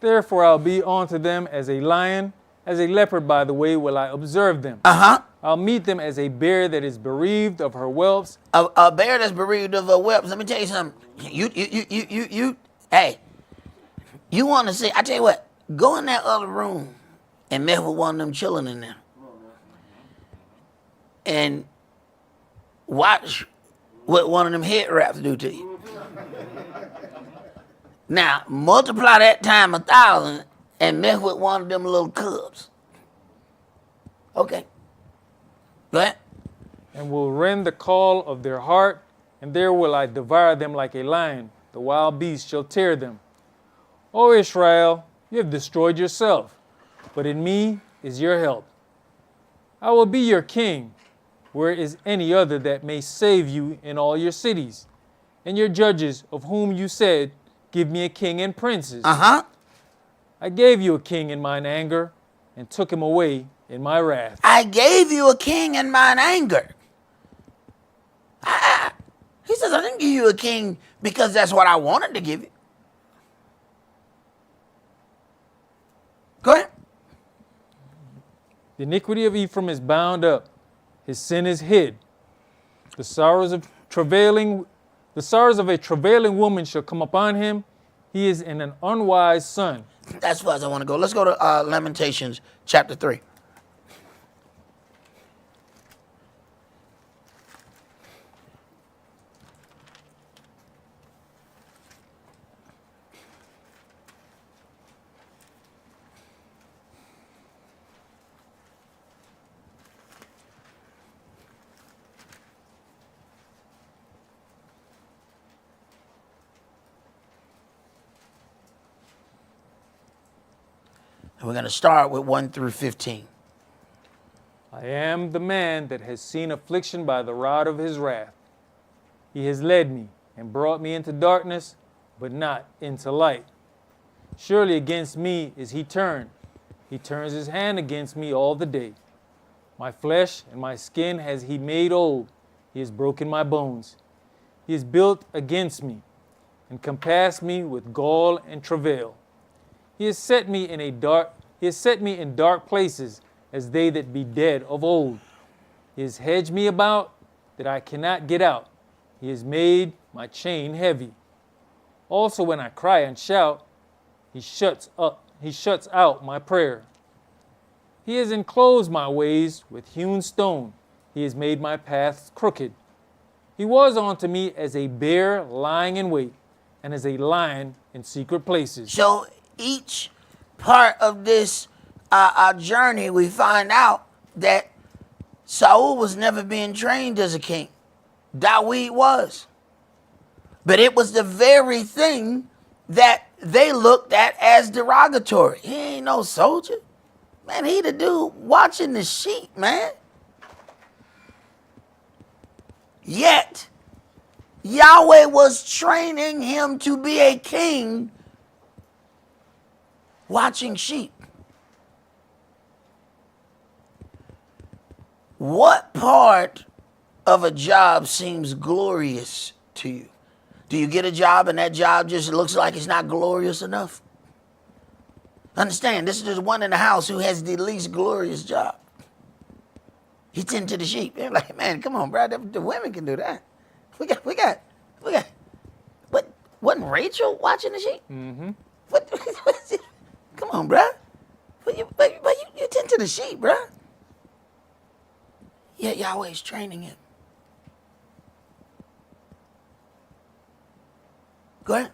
Therefore I'll be unto them as a lion, as a leopard by the way will I observe them. I'll meet them as a bear that is bereaved of her whelps. A bear that's bereaved of her whelps. Let me tell you something. Hey, you want to see, I tell you what, go in that other room and mess with one of them children in there. And watch what one of them head wraps do to you. Now, multiply that time 1,000 and mess with one of them little cubs. Okay. Go ahead. And will rend the caul of their heart, and there will I devour them like a lion. The wild beast shall tear them. O Israel, you have destroyed yourself, but in me is your help. I will be your king. Where is any other that may save you in all your cities? And your judges, of whom you said, give me a king and princes. I gave you a king in mine anger, and took him away in my wrath. I gave you a king in mine anger. He says, I didn't give you a king because that's what I wanted to give you. Go ahead. The iniquity of Ephraim is bound up. His sin is hid. The sorrows of a travailing woman shall come upon him. He is an unwise son. That's where I want to go. Let's go to Lamentations chapter 3. And we're going to start with 1 through 15. I am the man that has seen affliction by the rod of his wrath. He has led me and brought me into darkness, but not into light. Surely against me is he turned. He turns his hand against me all the day. My flesh and my skin has he made old. He has broken my bones. He has built against me and compassed me with gall and travail. He has set me in dark places as they that be dead of old. He has hedged me about that I cannot get out. He has made my chain heavy. Also when I cry and shout, he shuts out my prayer. He has enclosed my ways with hewn stone. He has made my paths crooked. He was unto me as a bear lying in wait, and as a lion in secret places. So each part of this journey, we find out that Saul was never being trained as a king. Dawid was. But it was the very thing that they looked at as derogatory. He ain't no soldier. Man, he the dude watching the sheep, man. Yet, Yahweh was training him to be a king watching sheep. What part of a job seems glorious to you? Do you get a job and that job just looks like it's not glorious enough? Understand, this is the one in the house who has the least glorious job. He tend to the sheep. They're like, man, come on, bro. The women can do that. We got. What? Wasn't Rachel watching the sheep? Mm-hmm. Come on, bro. But you tend to the sheep, bro. Yet Yahweh's training him. Go ahead.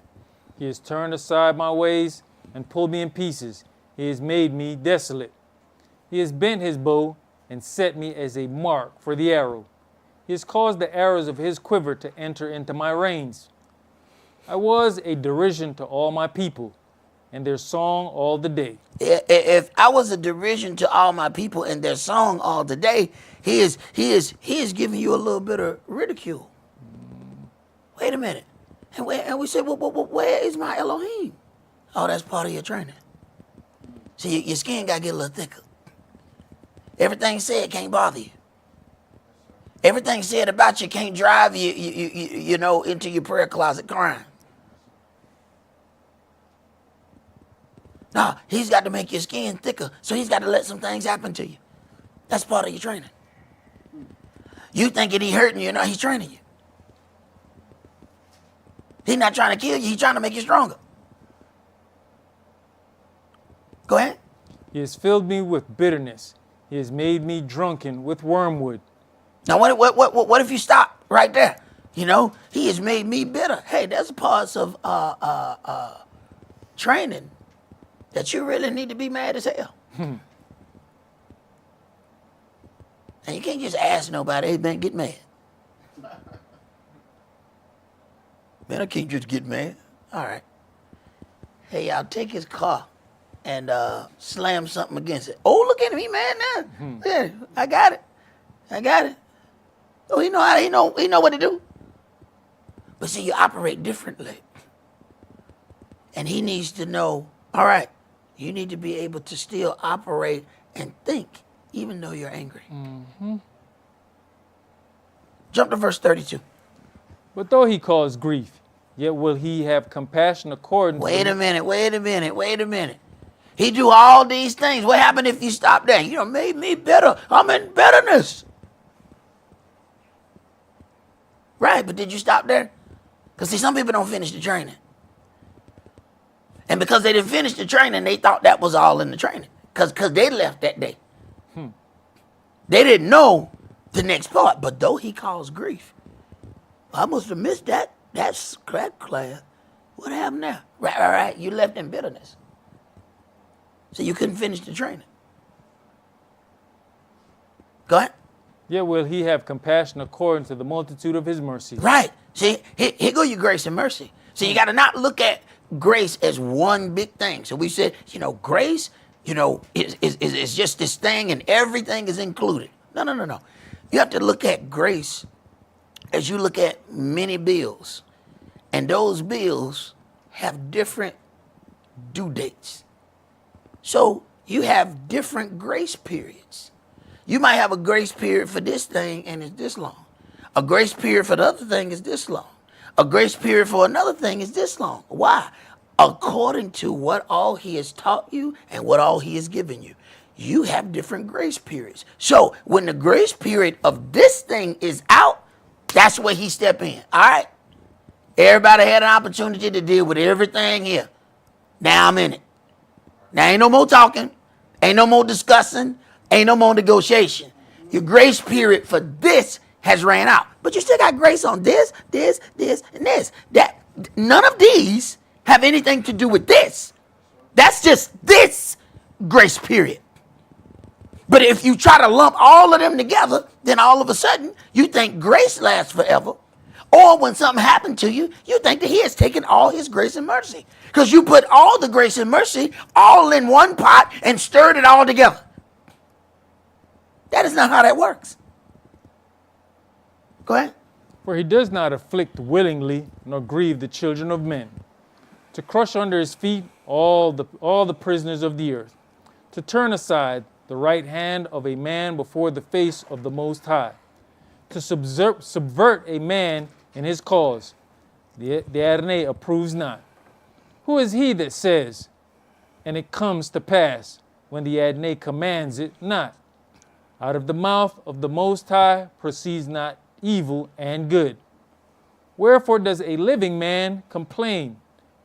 He has turned aside my ways and pulled me in pieces. He has made me desolate. He has bent his bow and set me as a mark for the arrow. He has caused the arrows of his quiver to enter into my reins. I was a derision to all my people, and their song all the day. If I was a derision to all my people and their song all the day, he is giving you a little bit of ridicule. Wait a minute. And we said, well, where is my Elohim? Oh, that's part of your training. See, your skin got to get a little thicker. Everything said can't bother you. Everything said about you can't drive you know, into your prayer closet crying. No, he's got to make your skin thicker, so he's got to let some things happen to you. That's part of your training. You thinking he hurting you, no, he's training you. He's not trying to kill you, he's trying to make you stronger. Go ahead. He has filled me with bitterness. He has made me drunken with wormwood. Now, what if you stop right there? You know, he has made me bitter. Hey, there's parts of training that you really need to be mad as hell. And you can't just ask nobody, hey, man, get mad. Man, I can't just get mad. All right. Hey, I'll take his car and slam something against it. Oh, look at him, he mad now. Yeah, I got it. Oh, he know what to do. But see, you operate differently. And he needs to know, all right, you need to be able to still operate and think, even though you're angry. Mm-hmm. Jump to verse 32. But though he cause grief, yet will he have compassion according to... Wait a minute. He do all these things. What happened if you stop there? You made me better. I'm in bitterness. Right, but did you stop there? Because see, some people don't finish the training. And because they didn't finish the training, they thought that was all in the training. Because they left that day. They didn't know the next part. But though he caused grief, I must have missed that. That's crack class. What happened there? Right. You left in bitterness. So you couldn't finish the training. Go ahead. Yet will he have compassion according to the multitude of his mercy. Right. See, here go your grace and mercy. So you got to not look at grace as one big thing. So we said, grace, is just this thing and everything is included. No. You have to look at grace as you look at many bills. And those bills have different due dates. So you have different grace periods. You might have a grace period for this thing and it's this long. A grace period for the other thing is this long. A grace period for another thing is this long. Why? According to what all he has taught you and what all he has given you. You have different grace periods. So when the grace period of this thing is out, that's where he step in. All right? Everybody had an opportunity to deal with everything here. Now I'm in it. Now ain't no more talking. Ain't no more discussing. Ain't no more negotiation. Your grace period for this has ran out. But you still got grace on this, and this. That none of these have anything to do with this. That's just this grace period. But if you try to lump all of them together, then all of a sudden you think grace lasts forever. Or when something happened to you, you think that he has taken all his grace and mercy. Because you put all the grace and mercy all in one pot and stirred it all together. That is not how that works. Go ahead. For he does not afflict willingly, nor grieve the children of men, to crush under his feet all the prisoners of the earth, to turn aside the right hand of a man before the face of the Most High, to subvert a man in his cause. The Adonai approves not. Who is he that says, and it comes to pass, when the Adonai commands it not? Out of the mouth of the Most High proceeds not evil and good. Wherefore does a living man complain,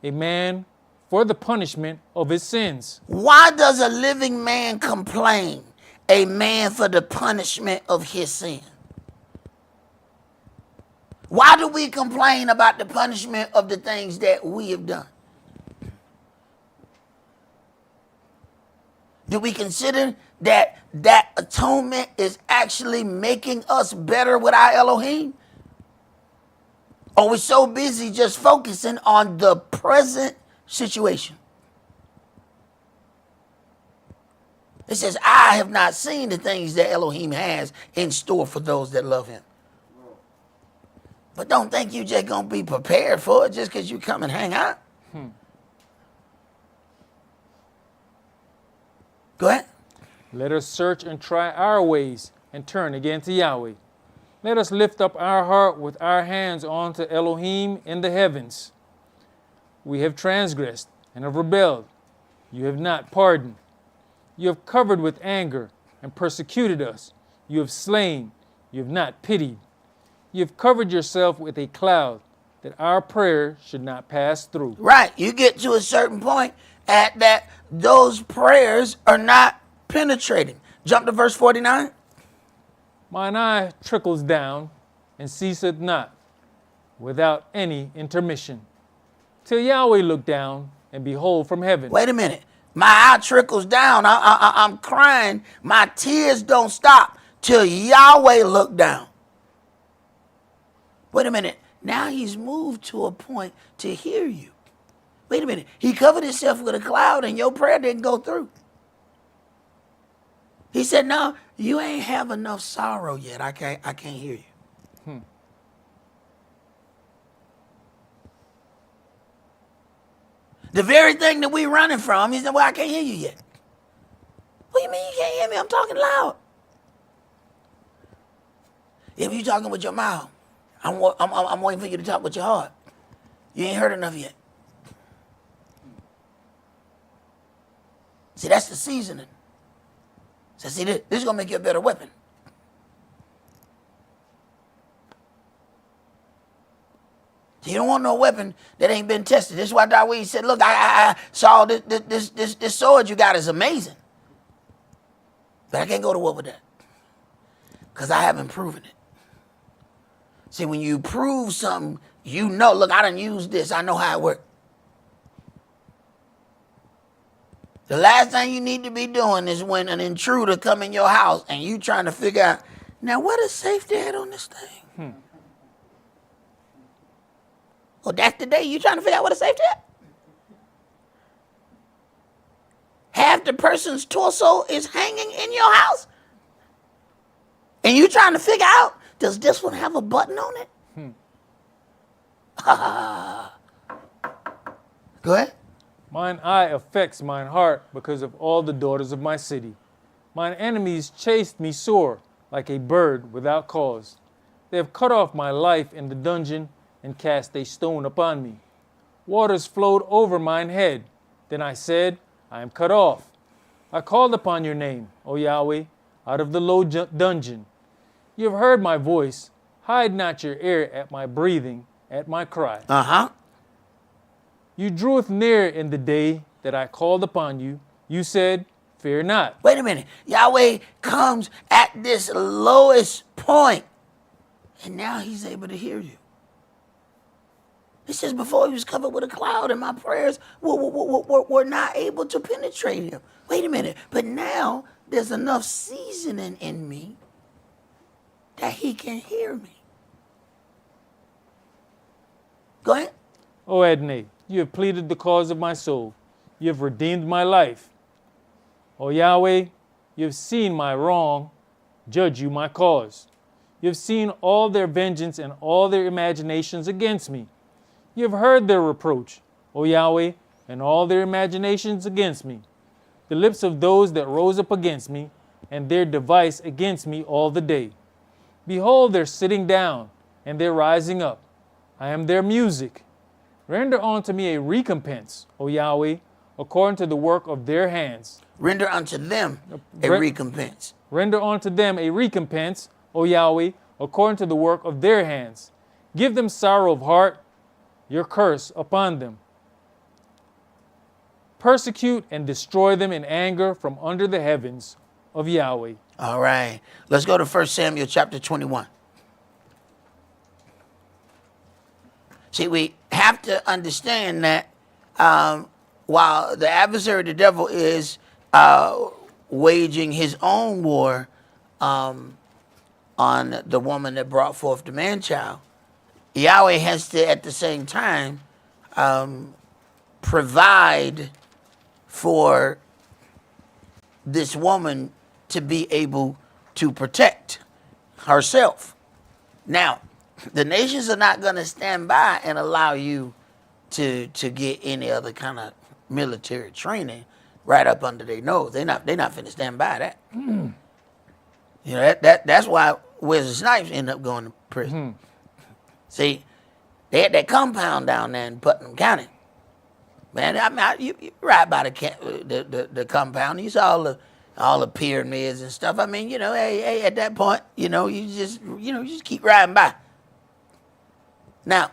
a man for the punishment of his sins? Why does a living man complain, a man for the punishment of his sin? Why do we complain about the punishment of the things that we have done? Do we consider that atonement is actually making us better with our Elohim? Or we're so busy just focusing on the present situation? It says, I have not seen the things that Elohim has in store for those that love him. But don't think you just going to be prepared for it just because you come and hang out. Go ahead. Let us search and try our ways and turn again to Yahweh. Let us lift up our heart with our hands onto Elohim in the heavens. We have transgressed and have rebelled. You have not pardoned. You have covered with anger and persecuted us. You have slain. You have not pitied. You have covered yourself with a cloud that our prayer should not pass through. Right. You get to a certain point at that those prayers are not penetrating. Jump to verse 49. Mine eye trickles down and ceaseth not, without any intermission, till Yahweh look down and behold from heaven. Wait a minute. My eye trickles down. I'm crying. My tears don't stop till Yahweh look down. Wait a minute. Now he's moved to a point to hear you. Wait a minute. He covered himself with a cloud and your prayer didn't go through. He said, no, you ain't have enough sorrow yet. I can't hear you. The very thing that we running from, he said, well, I can't hear you yet. What do you mean you can't hear me? I'm talking loud. If you talking with your mouth, I'm waiting for you to talk with your heart. You ain't heard enough yet. See, that's the seasoning. So see, this is going to make you a better weapon. So you don't want no weapon that ain't been tested. This is why Dawid said, look, I saw this sword you got is amazing. But I can't go to war with that. Because I haven't proven it. See, when you prove something, you know, look, I done used this. I know how it works. The last thing you need to be doing is when an intruder come in your house and you trying to figure out, now what is safety at on this thing? Well, that's the day you trying to figure out what is safety at? Half the person's torso is hanging in your house. And you trying to figure out, does this one have a button on it? Go ahead. Mine eye affects mine heart because of all the daughters of my city. Mine enemies chased me sore like a bird without cause. They have cut off my life in the dungeon and cast a stone upon me. Waters flowed over mine head. Then I said, I am cut off. I called upon your name, O Yahweh, out of the low dungeon. You have heard my voice. Hide not your ear at my breathing, at my cry. You dreweth near in the day that I called upon you. You said, fear not. Wait a minute. Yahweh comes at this lowest point, and now he's able to hear you. It says before he was covered with a cloud, and my prayers were not able to penetrate him. Wait a minute. But now there's enough seasoning in me that he can hear me. Go ahead. O Adonai, you have pleaded the cause of my soul. You have redeemed my life. O Yahweh, you have seen my wrong. Judge you my cause. You have seen all their vengeance and all their imaginations against me. You have heard their reproach, O Yahweh, and all their imaginations against me. The lips of those that rose up against me, and their device against me all the day. Behold, their sitting down, and their rising up. I am their music. Render unto me a recompense, O Yahweh, according to the work of their hands. Render unto them a recompense. Render unto them a recompense, O Yahweh, according to the work of their hands. Give them sorrow of heart, your curse upon them. Persecute and destroy them in anger from under the heavens of Yahweh. All right. Let's go to 1 Samuel chapter 21. See, we have to understand that while the adversary, the devil, is waging his own war on the woman that brought forth the man-child, Yahweh has to, at the same time, provide for this woman to be able to protect herself. Now, the nations are not going to stand by and allow you to get any other kind of military training right up under their nose. They're not finna stand by that. You know, that's why Wesley Snipes ended up going to prison. See, they had that compound down there in Putnam County. Man, I mean, you ride by the compound, you saw all the pyramids and stuff. I mean, you know, hey, at that point, you just keep riding by. Now,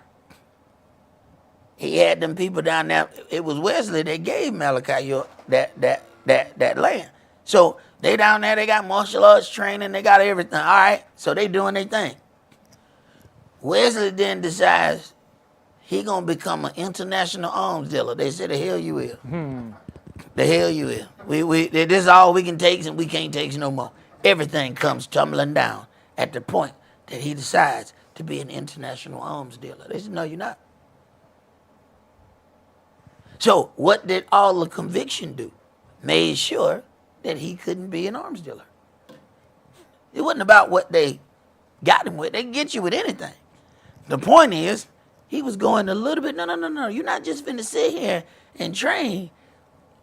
he had them people down there. It was Wesley that gave Malachi that land. So they down there, they got martial arts training, they got everything. All right, so they doing their thing. Wesley then decides he gonna become an international arms dealer. They said, the hell you will. The hell you will. This is all we can take, and we can't take no more. Everything comes tumbling down at the point that he decides to be an international arms dealer. They said, no, you're not. So what did all the conviction do? Made sure that he couldn't be an arms dealer. It wasn't about what they got him with. They can get you with anything. The point is, he was going a little bit, no. You're not just finna sit here and train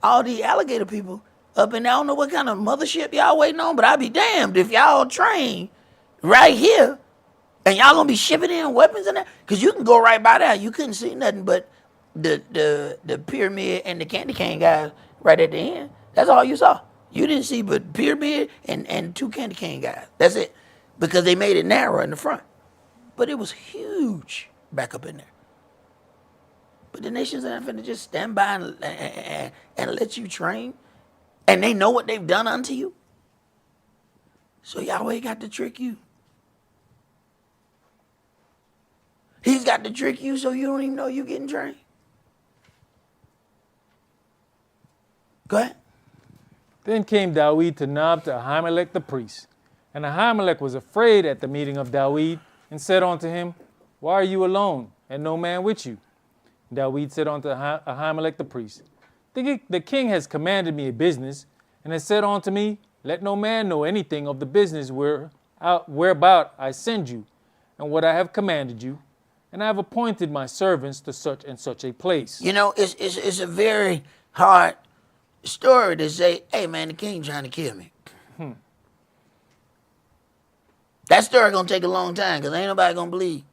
all the alligator people up in there. I don't know what kind of mothership y'all waiting on, but I'll be damned if y'all train right here and y'all gonna be shipping in weapons in there. Because you can go right by there. You couldn't see nothing but the pyramid and the candy cane guys right at the end. That's all you saw. You didn't see but pyramid and two candy cane guys. That's it. Because they made it narrow in the front. But it was huge back up in there. But the nations are not finna just stand by and let you train. And they know what they've done unto you. So Yahweh got to trick you. He's got to trick you so you don't even know you're getting trained. Go ahead. Then came Dawid to Nob to Ahimelech the priest. And Ahimelech was afraid at the meeting of Dawid, and said unto him, why are you alone, and no man with you? And Dawid said unto Ahimelech the priest, the king has commanded me a business, and has said unto me, let no man know anything of the business whereabout I send you, and what I have commanded you, and I have appointed my servants to such and such a place. You know, it's a very hard story to say, hey man, the king trying to kill me. That story gonna take a long time because ain't nobody gonna believe.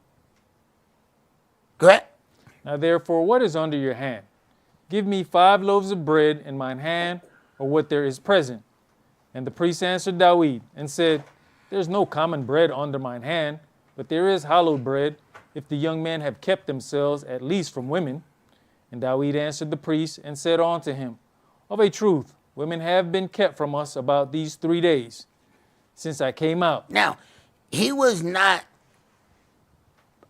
Go ahead. Now therefore, what is under your hand? Give me 5 loaves of bread in mine hand, or what there is present. And the priest answered Dawid, and said, there's no common bread under mine hand, but there is hallowed bread, if the young men have kept themselves at least from women. And Dawid answered the priest, and said unto him, of a truth, women have been kept from us about these 3 days since I came out. Now, he was not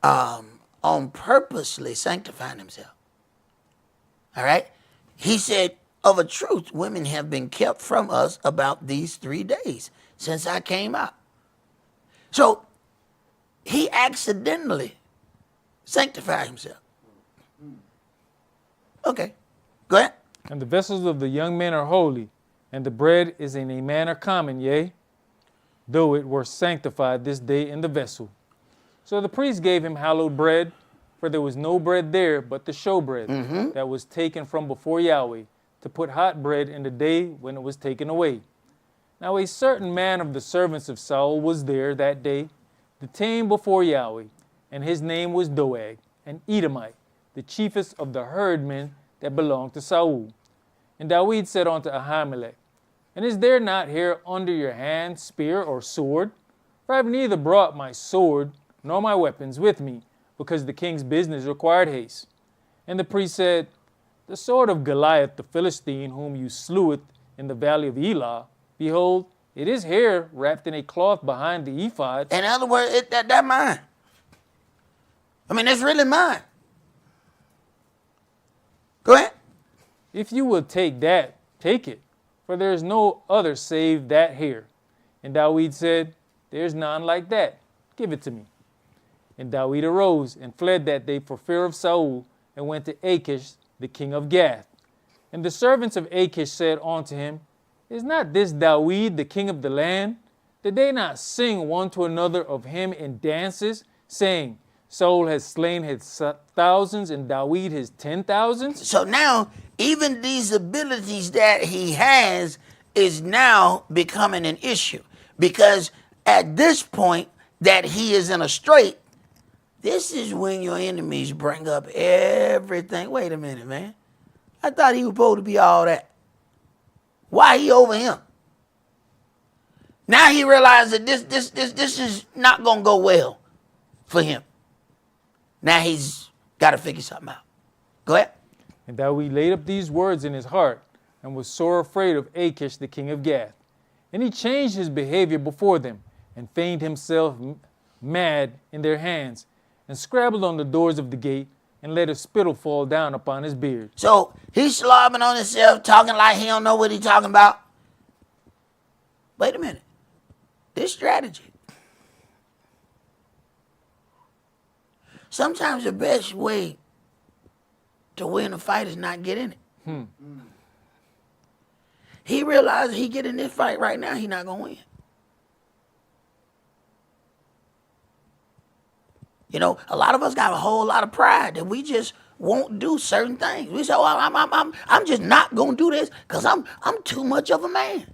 on purposely sanctifying himself. All right? He said, of a truth, women have been kept from us about these 3 days since I came out. So he accidentally sanctified himself. Okay, go ahead. And the vessels of the young men are holy, and the bread is in a manner common, yea, though it were sanctified this day in the vessel. So the priest gave him hallowed bread, for there was no bread there but the showbread that was taken from before Yahweh, to put hot bread in the day when it was taken away. Now a certain man of the servants of Saul was there that day, detained before Yahweh, and his name was Doeg, an Edomite, the chiefest of the herdmen that belonged to Saul. And David said unto Ahimelech, and is there not here under your hand spear or sword? For I have neither brought my sword nor my weapons with me, because the king's business required haste. And the priest said, the sword of Goliath the Philistine, whom you sleweth in the valley of Elah, behold, it is here wrapped in a cloth behind the ephod. In other words, that mine. I mean, it's really mine. Go ahead. If you will take that, take it, for there is no other save that here. And David said, there's none like that. Give it to me. And David arose and fled that day for fear of Saul, and went to Achish, the king of Gath. And the servants of Achish said unto him, is not this David, the king of the land? Did they not sing one to another of him in dances, saying, Saul has slain his thousands and David his 10,000s? So now, even these abilities that he has is now becoming an issue. Because at this point that he is in a strait, this is when your enemies bring up everything. Wait a minute, man. I thought he was supposed to be all that. Why he over him? Now he realized that this is not going to go well for him. Now he's got to figure something out. Go ahead. And David laid up these words in his heart, and was sore afraid of Achish, the king of Gath. And he changed his behavior before them, and feigned himself mad in their hands, and scrabbled on the doors of the gate, and let his spittle fall down upon his beard. So he's slobbing on himself, talking like he don't know what he's talking about. Wait a minute. This strategy. Sometimes the best way to win a fight is not get in it. He realized he get in this fight right now, he not going to win. You know, a lot of us got a whole lot of pride that we just won't do certain things. We say, "Oh, I'm just not gonna do this because I'm too much of a man."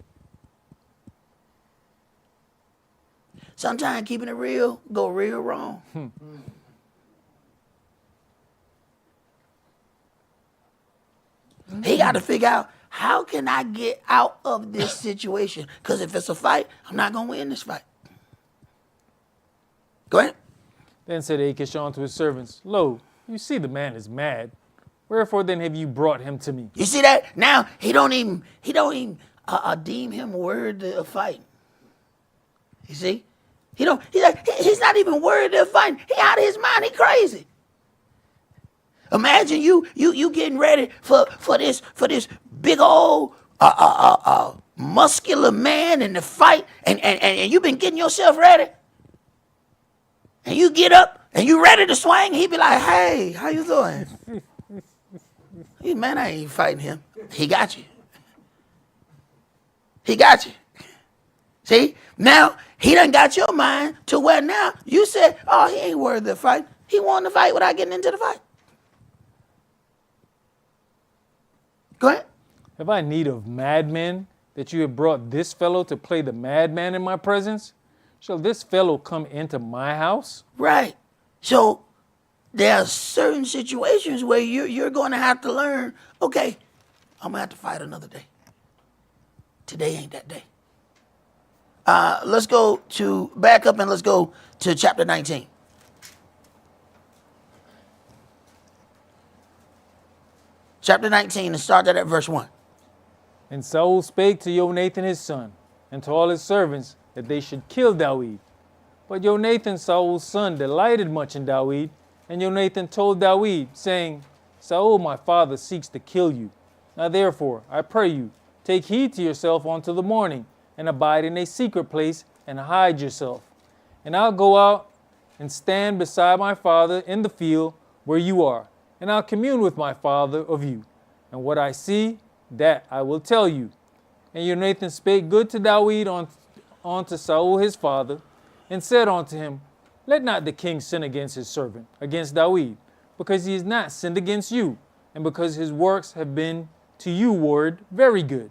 Sometimes keeping it real go real wrong. He got to figure out, how can I get out of this situation? Because if it's a fight, I'm not gonna win this fight. Go ahead. Then said Achish unto his servants, Lo, you see the man is mad. Wherefore then have you brought him to me? You see that? Now he don't even deem him worthy of fighting. You see? He's not even worthy of fighting. He out of his mind. He crazy. Imagine you getting ready for this big old muscular man in the fight, and you've been getting yourself ready. And you get up and you ready to swing, he be like, hey, how you doing? Hey, man, I ain't fighting him. He got you. He got you. See? Now, he done got your mind to where now you said, oh, he ain't worthy of fight. He won the fight without getting into the fight. Go ahead. Have I need of madmen that you have brought this fellow to play the madman in my presence? Shall this fellow come into my house? Right. So there are certain situations where you're going to have to learn, okay, I'm going to have to fight another day. Today ain't that day. Let's go back up and let's go to chapter 19. Chapter 19, and start that at verse 1. And Saul spake to Jonathan his son, and to all his servants, that they should kill Dawid. But Jonathan, Saul's son, delighted much in Dawid, and Jonathan told Dawid, saying, Saul my father seeks to kill you. Now therefore, I pray you, take heed to yourself until the morning, and abide in a secret place, and hide yourself. And I'll go out and stand beside my father in the field where you are, and I'll commune with my father of you. And what I see, that I will tell you. And Jonathan spake good to Dawid unto Saul his father, and said unto him, Let not the king sin against his servant, against Dawid, because he has not sinned against you, and because his works have been to you ward very good.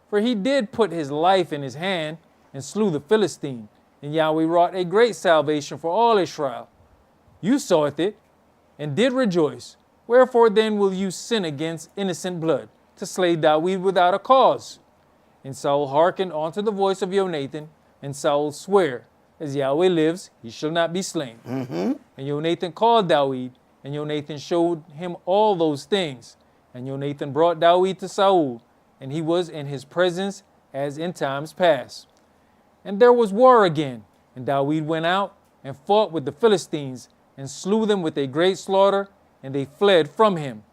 For he did put his life in his hand, and slew the Philistine, and Yahweh wrought a great salvation for all Israel. You saweth it, and did rejoice. Wherefore then will you sin against innocent blood, to slay Dawid without a cause? And Saul hearkened unto the voice of Jonathan, and Saul sware, As Yahweh lives, he shall not be slain. And Jonathan called Dawid, and Jonathan showed him all those things. And Jonathan brought Dawid to Saul, and he was in his presence as in times past. And there was war again, and Dawid went out and fought with the Philistines, and slew them with a great slaughter, and they fled from him.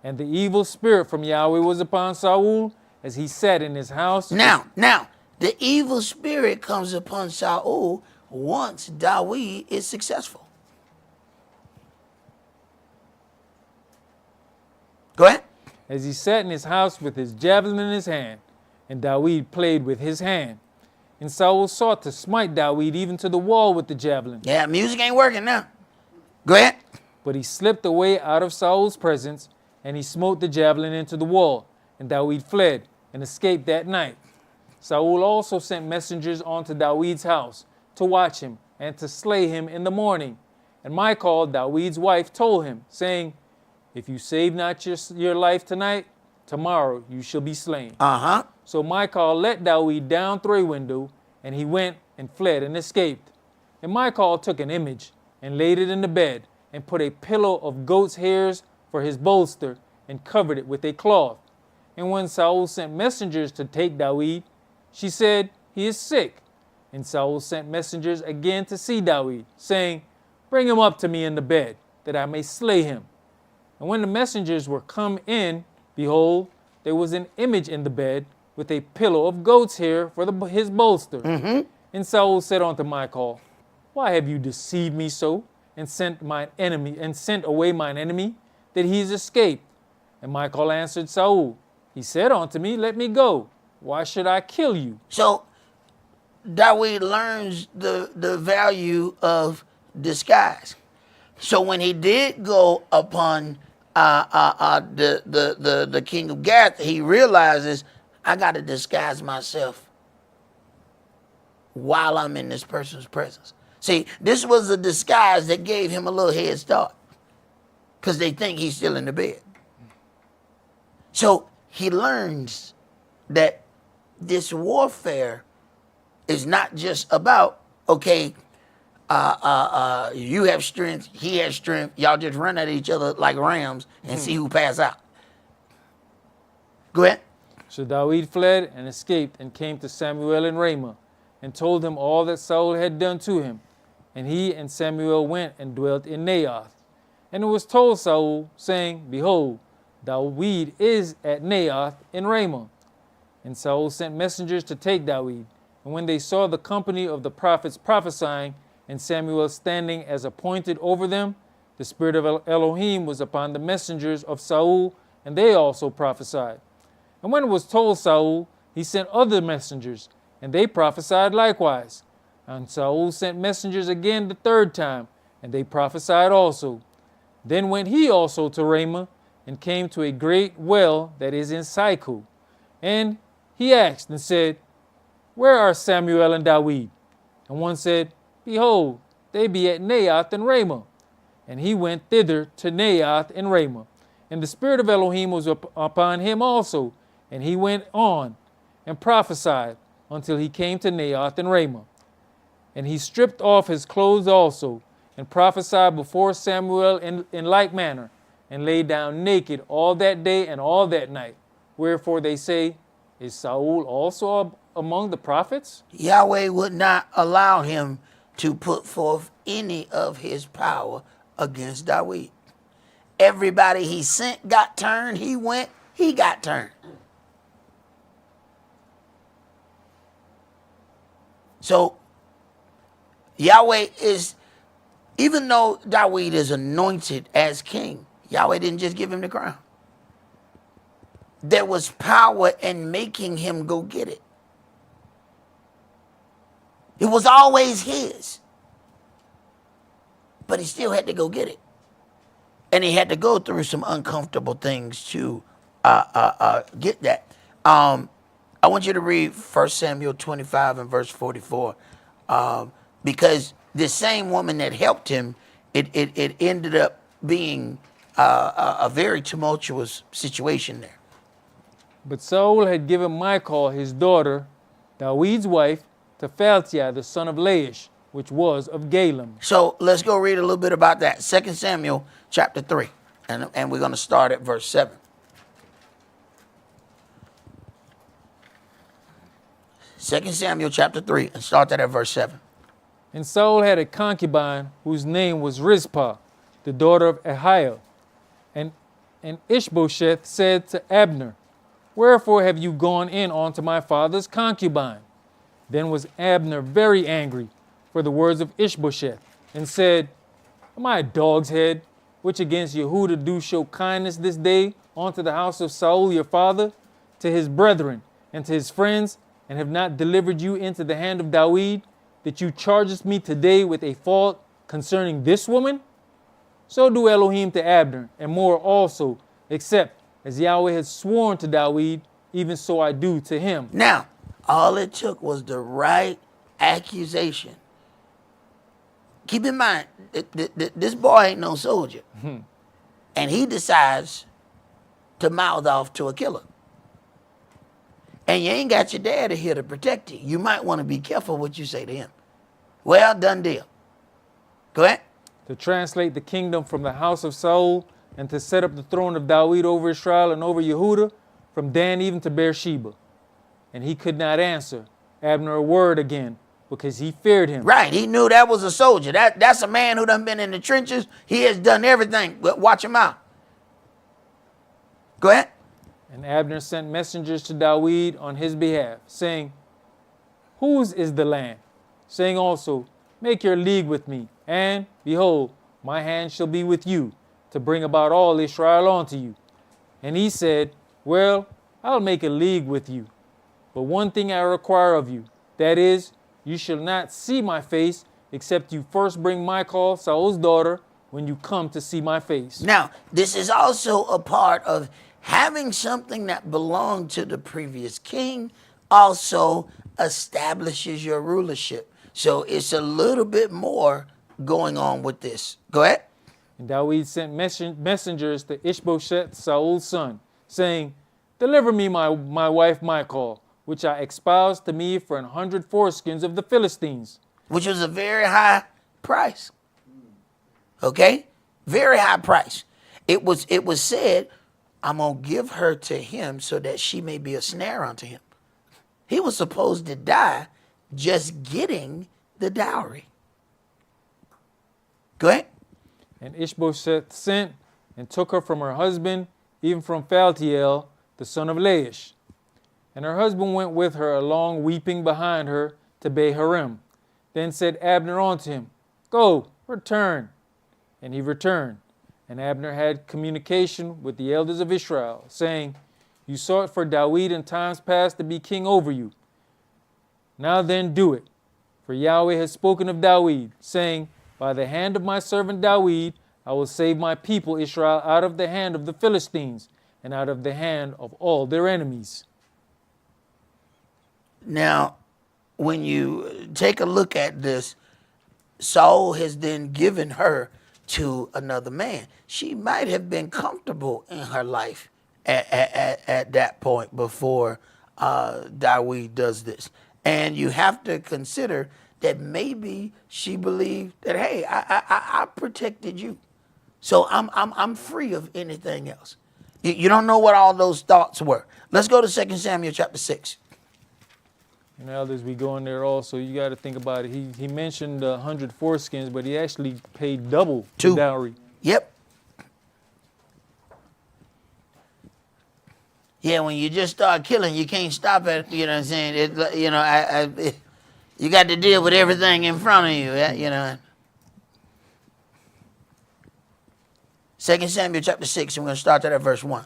And the evil spirit from Yahweh was upon Saul, as he sat in his house. Now, the evil spirit comes upon Saul once Dawid is successful. Go ahead. As he sat in his house with his javelin in his hand, and Dawid played with his hand. And Saul sought to smite Dawid even to the wall with the javelin. Yeah, music ain't working now. Go ahead. But he slipped away out of Saul's presence, and he smote the javelin into the wall. And Dawid fled and escaped that night. Saul also sent messengers unto Dawid's house to watch him and to slay him in the morning. And Michal, Dawid's wife, told him, saying, If you save not your life tonight, tomorrow you shall be slain. So Michal let Dawid down through a window, and he went and fled and escaped. And Michal took an image and laid it in the bed, and put a pillow of goat's hairs for his bolster, and covered it with a cloth. And when Saul sent messengers to take Dawid, she said, He is sick. And Saul sent messengers again to see Dawid, saying, Bring him up to me in the bed, that I may slay him. And when the messengers were come in, behold, there was an image in the bed, with a pillow of goat's hair for his bolster. And Saul said unto Michal, Why have you deceived me so, and sent away mine enemy, that he is escaped? And Michal answered Saul, He said unto me, Let me go. Why should I kill you? So Dawid learns the value of disguise. So when he did go upon the king of Gath, he realizes, I got to disguise myself while I'm in this person's presence. See, this was a disguise that gave him a little head start, because they think he's still in the bed. So he learns that this warfare is not just about, okay, you have strength, he has strength, y'all just run at each other like rams and see who pass out. Go ahead. So Dawid fled and escaped, and came to Samuel in Ramah, and told him all that Saul had done to him. And he and Samuel went and dwelt in Naioth. And it was told Saul, saying, Behold, Dawid is at Naioth in Ramah. And Saul sent messengers to take Dawid. And when they saw the company of the prophets prophesying, and Samuel standing as appointed over them, the spirit of Elohim was upon the messengers of Saul, and they also prophesied. And when it was told Saul, he sent other messengers, and they prophesied likewise. And Saul sent messengers again the third time, and they prophesied also. Then went he also to Ramah, and came to a great well that is in Sycho. And he asked and said, Where are Samuel and Dawid? And one said, Behold, they be at Naioth in Ramah. And he went thither to Naioth in Ramah. And the spirit of Elohim was upon him also. And he went on and prophesied until he came to Naioth in Ramah. And he stripped off his clothes also, and prophesied before Samuel in like manner, and lay down naked all that day and all that night. Wherefore they say, Is Saul also among the prophets? Yahweh would not allow him to put forth any of his power against David. Everybody he sent got turned. He went, he got turned. So Yahweh is, even though David is anointed as king, Yahweh didn't just give him the crown. There was power in making him go get it. It was always his. But he still had to go get it. And he had to go through some uncomfortable things to get that. I want you to read 1 Samuel 25 and verse 44. Because the same woman that helped him, it ended up being a very tumultuous situation there. But Saul had given Michal, his daughter, David's wife, to Phaltiah, the son of Laish, which was of Galem. So let's go read a little bit about that. 2 Samuel chapter 3. And we're going to start at verse 7. 2 Samuel chapter 3 and start that at verse 7. And Saul had a concubine whose name was Rizpah, the daughter of Ahiel. And Ishbosheth said to Abner, Wherefore have you gone in unto my father's concubine? Then was Abner very angry for the words of Ishbosheth, and said, Am I a dog's head, which against Yehudah do show kindness this day unto the house of Saul your father, to his brethren, and to his friends, and have not delivered you into the hand of David, that you chargest me today with a fault concerning this woman? So do Elohim to Abner, and more also, except as Yahweh has sworn to David, even so I do to him. Now, all it took was the right accusation. Keep in mind, this boy ain't no soldier. And he decides to mouth off to a killer. And you ain't got your daddy here to protect you. You might want to be careful what you say to him. Well, done deal. Go ahead. To translate the kingdom from the house of Saul, and to set up the throne of David over Israel and over Yehudah, from Dan even to Beersheba. And he could not answer Abner a word again, because he feared him. Right, he knew that was a soldier. That's a man who done been in the trenches. He has done everything. Watch him out. Go ahead. And Abner sent messengers to David on his behalf, saying, Whose is the land? Saying also, Make your league with me, and, behold, my hand shall be with you, to bring about all Israel unto you. And he said, Well, I'll make a league with you. But one thing I require of you, that is, you shall not see my face, except you first bring Michal, Saul's daughter, when you come to see my face. Now, this is also a part of having something that belonged to the previous king also establishes your rulership. So it's a little bit more going on with this. Go ahead. And David sent messengers to Ishbosheth, Saul's son, saying, Deliver me my wife Michal, which I espoused to me for 100 foreskins of the Philistines. Which was a very high price. Okay? Very high price. It was said, I'm going to give her to him so that she may be a snare unto him. He was supposed to die just getting the dowry. Go ahead. And Ishbosheth sent and took her from her husband, even from Phaltiel, the son of Laish. And her husband went with her along, weeping behind her, to Bahurim. Then said Abner unto him, Go, return. And he returned. And Abner had communication with the elders of Israel, saying, You sought for David in times past to be king over you. Now then do it. For Yahweh has spoken of David, saying, By the hand of my servant David, I will save my people Israel out of the hand of the Philistines, and out of the hand of all their enemies. Now, when you take a look at this, Saul has then given her to another man. She might have been comfortable in her life at that point before David does this. And you have to consider that maybe she believed that, hey, I protected you, so I'm free of anything else. You don't know what all those thoughts were. Let's go to 2 Samuel chapter 6. And elders, we go in there also. You got to think about it. He mentioned 100 foreskins, but he actually paid double the Two. dowry. Yep. Yeah, when you just start killing, you can't stop at, you know what I'm saying? You got to deal with everything in front of you, you know. 2 Samuel chapter 6, and we're going to start at verse 1.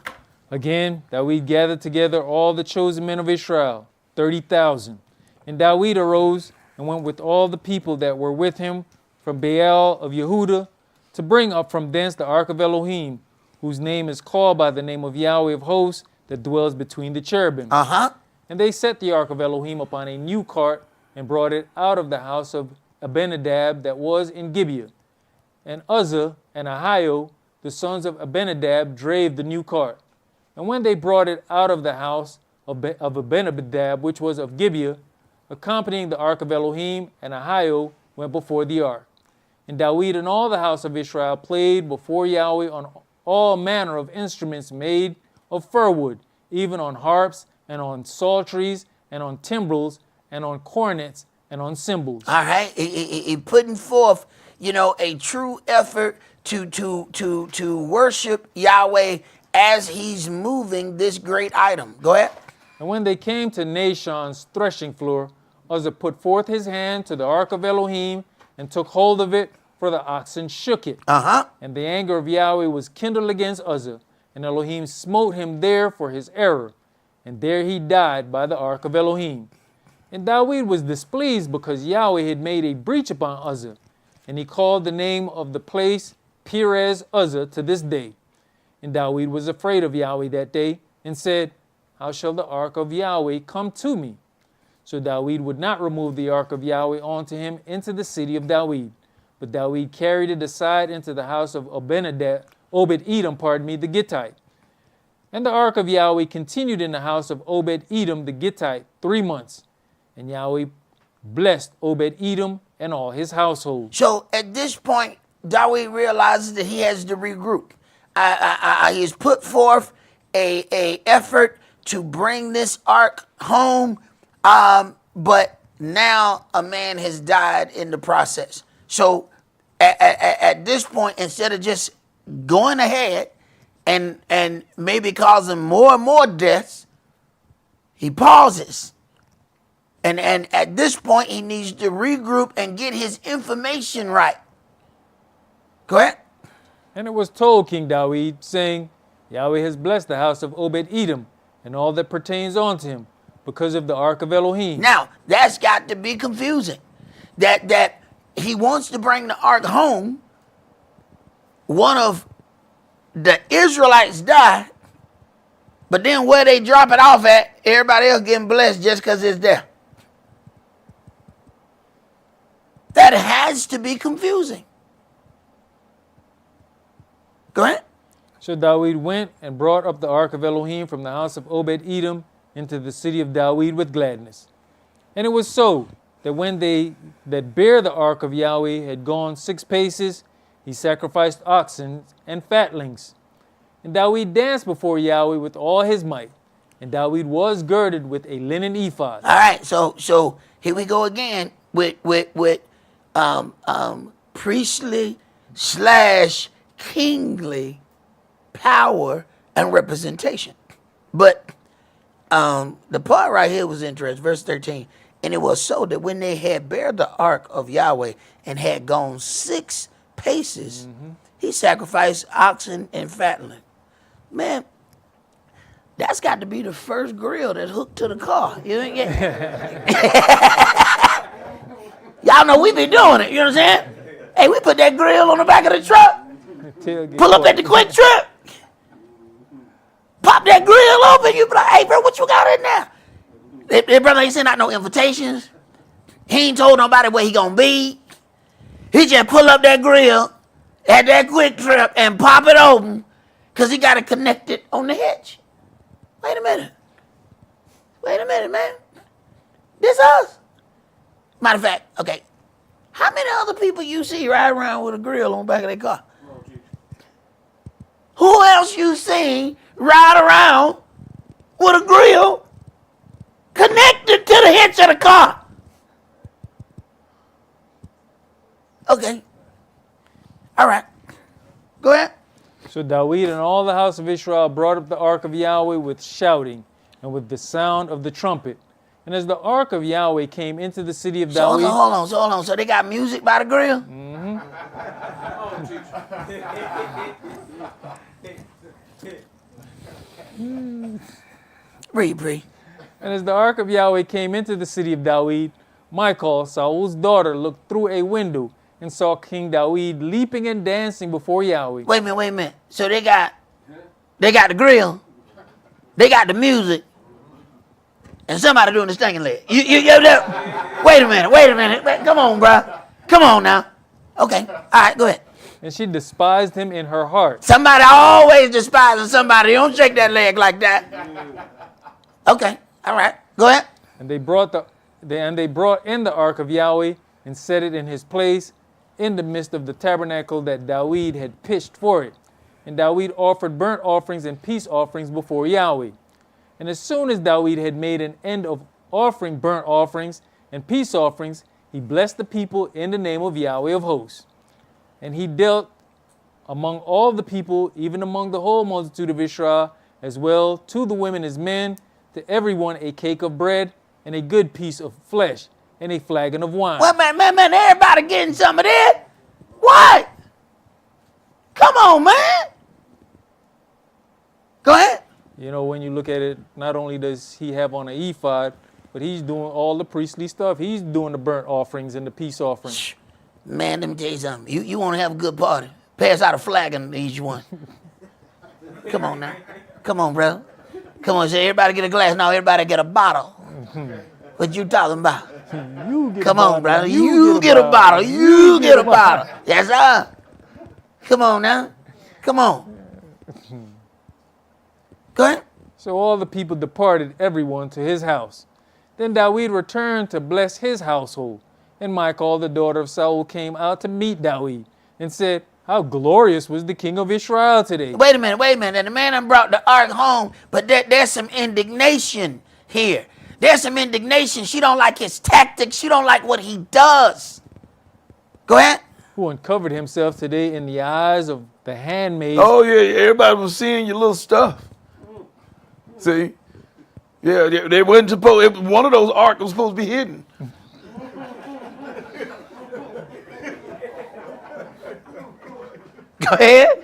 Again, David gathered together all the chosen men of Israel, 30,000. And David arose and went with all the people that were with him from Baal of Yehudah to bring up from thence the ark of Elohim, whose name is called by the name of Yahweh of hosts, that dwells between the cherubim. And they set the ark of Elohim upon a new cart and brought it out of the house of Abinadab that was in Gibeah. And Uzzah and Ahio, the sons of Abinadab, drave the new cart. And when they brought it out of the house of Abinadab, which was of Gibeah, accompanying the ark of Elohim, and Ahio went before the ark. And David and all the house of Israel played before Yahweh on all manner of instruments made of fir wood, even on harps, and on psalteries, and on timbrels, and on cornets, and on cymbals. All right, he putting forth, a true effort to worship Yahweh as he's moving this great item. Go ahead. And when they came to Nashon's threshing floor, Uzzah put forth his hand to the ark of Elohim and took hold of it, for the oxen shook it. And the anger of Yahweh was kindled against Uzzah, and Elohim smote him there for his error, and there he died by the ark of Elohim. And David was displeased because Yahweh had made a breach upon Uzzah, and he called the name of the place Perez Uzzah to this day. And David was afraid of Yahweh that day, and said, how shall the ark of Yahweh come to me? So David would not remove the ark of Yahweh unto him into the city of David, but David carried it aside into the house of Obed-Edom, the Gittite. And the ark of Yahweh continued in the house of Obed-Edom the Gittite 3 months. And Yahweh blessed Obed-Edom and all his household. So at this point, David realizes that he has to regroup. He's put forth a effort to bring this ark home, but now a man has died in the process. So at this point, instead of just going ahead and maybe causing more and more deaths, he pauses. And at this point, he needs to regroup and get his information right. Go ahead. And it was told King David, saying, Yahweh has blessed the house of Obed-Edom and all that pertains unto him, because of the ark of Elohim. Now, that's got to be confusing. That he wants to bring the ark home. One of the Israelites died, but then where they drop it off at, everybody else getting blessed just because it's there. That has to be confusing. Go ahead. So David went and brought up the ark of Elohim from the house of Obed-Edom into the city of David with gladness. And it was so that when they that bare the ark of Yahweh had gone 6 paces, he sacrificed oxen and fatlings. And David danced before Yahweh with all his might. And David was girded with a linen ephod. All right, so here we go again with priestly / kingly power and representation. But the part right here was interesting. Verse 13. And it was so that when they had bare the ark of Yahweh and had gone 6 paces, he sacrificed oxen and fatling. Man, that's got to be the first grill that's hooked to the car. You know what Y'all know we be doing it, you know what I'm saying? Hey, we put that grill on the back of the truck, pull up at the quick trip, pop that grill open, you be like, hey, bro, what you got in there? That brother ain't sent out no invitations. He ain't told nobody where he gonna be. He just pull up that grill at that quick trip and pop it open because he got to connect it on the hitch. Wait a minute, man. This us. Matter of fact, okay, how many other people you see ride around with a grill on the back of their car? Who else you seen ride around with a grill connected to the hitch of the car. Okay. All right. Go ahead. So David and all the house of Israel brought up the ark of Yahweh with shouting and with the sound of the trumpet. And as the ark of Yahweh came into the city of David... Hold on. So they got music by the grill? Mm-hmm. Read. And as the ark of Yahweh came into the city of David, Michal, Saul's daughter, looked through a window and saw King David leaping and dancing before Yahweh. Wait a minute. So they got the grill, they got the music, and somebody doing the stinking leg. Wait a minute. Come on, bro. Come on now. Okay. All right, go ahead. And she despised him in her heart. Somebody always despises somebody. Don't shake that leg like that. Okay. All right. Go ahead. And they brought in the ark of Yahweh and set it in his place in the midst of the tabernacle that David had pitched for it. And David offered burnt offerings and peace offerings before Yahweh. And as soon as David had made an end of offering burnt offerings and peace offerings, he blessed the people in the name of Yahweh of hosts. And he dealt among all the people, even among the whole multitude of Israel, as well to the women as men, to everyone a cake of bread and a good piece of flesh and a flagon of wine. Well, man, everybody getting some of that? What? Come on, man. Go ahead. You know, when you look at it, not only does he have on an ephod, but he's doing all the priestly stuff. He's doing the burnt offerings and the peace offerings. Man, let me tell you something. You want to have a good party, pass out a flagon to each one. Come on now. Come on, bro. Come on, say everybody get a glass. Now everybody get a bottle. What you talking about? Come on, brother. You get a bottle. You get a bottle. Yes, sir. Come on now. Come on. Go ahead. So all the people departed, everyone to his house. Then David returned to bless his household. And Michal, the daughter of Saul, came out to meet David and said, "How glorious was the king of Israel today." Wait a minute. And the man done brought the ark home, but there's some indignation here. There's some indignation. She don't like his tactics. She don't like what he does. Go ahead. Who uncovered himself today in the eyes of the handmaids. Oh, yeah, everybody was seeing your little stuff. See? Yeah, they wasn't supposed, one of those arcs was supposed to be hidden. Go ahead.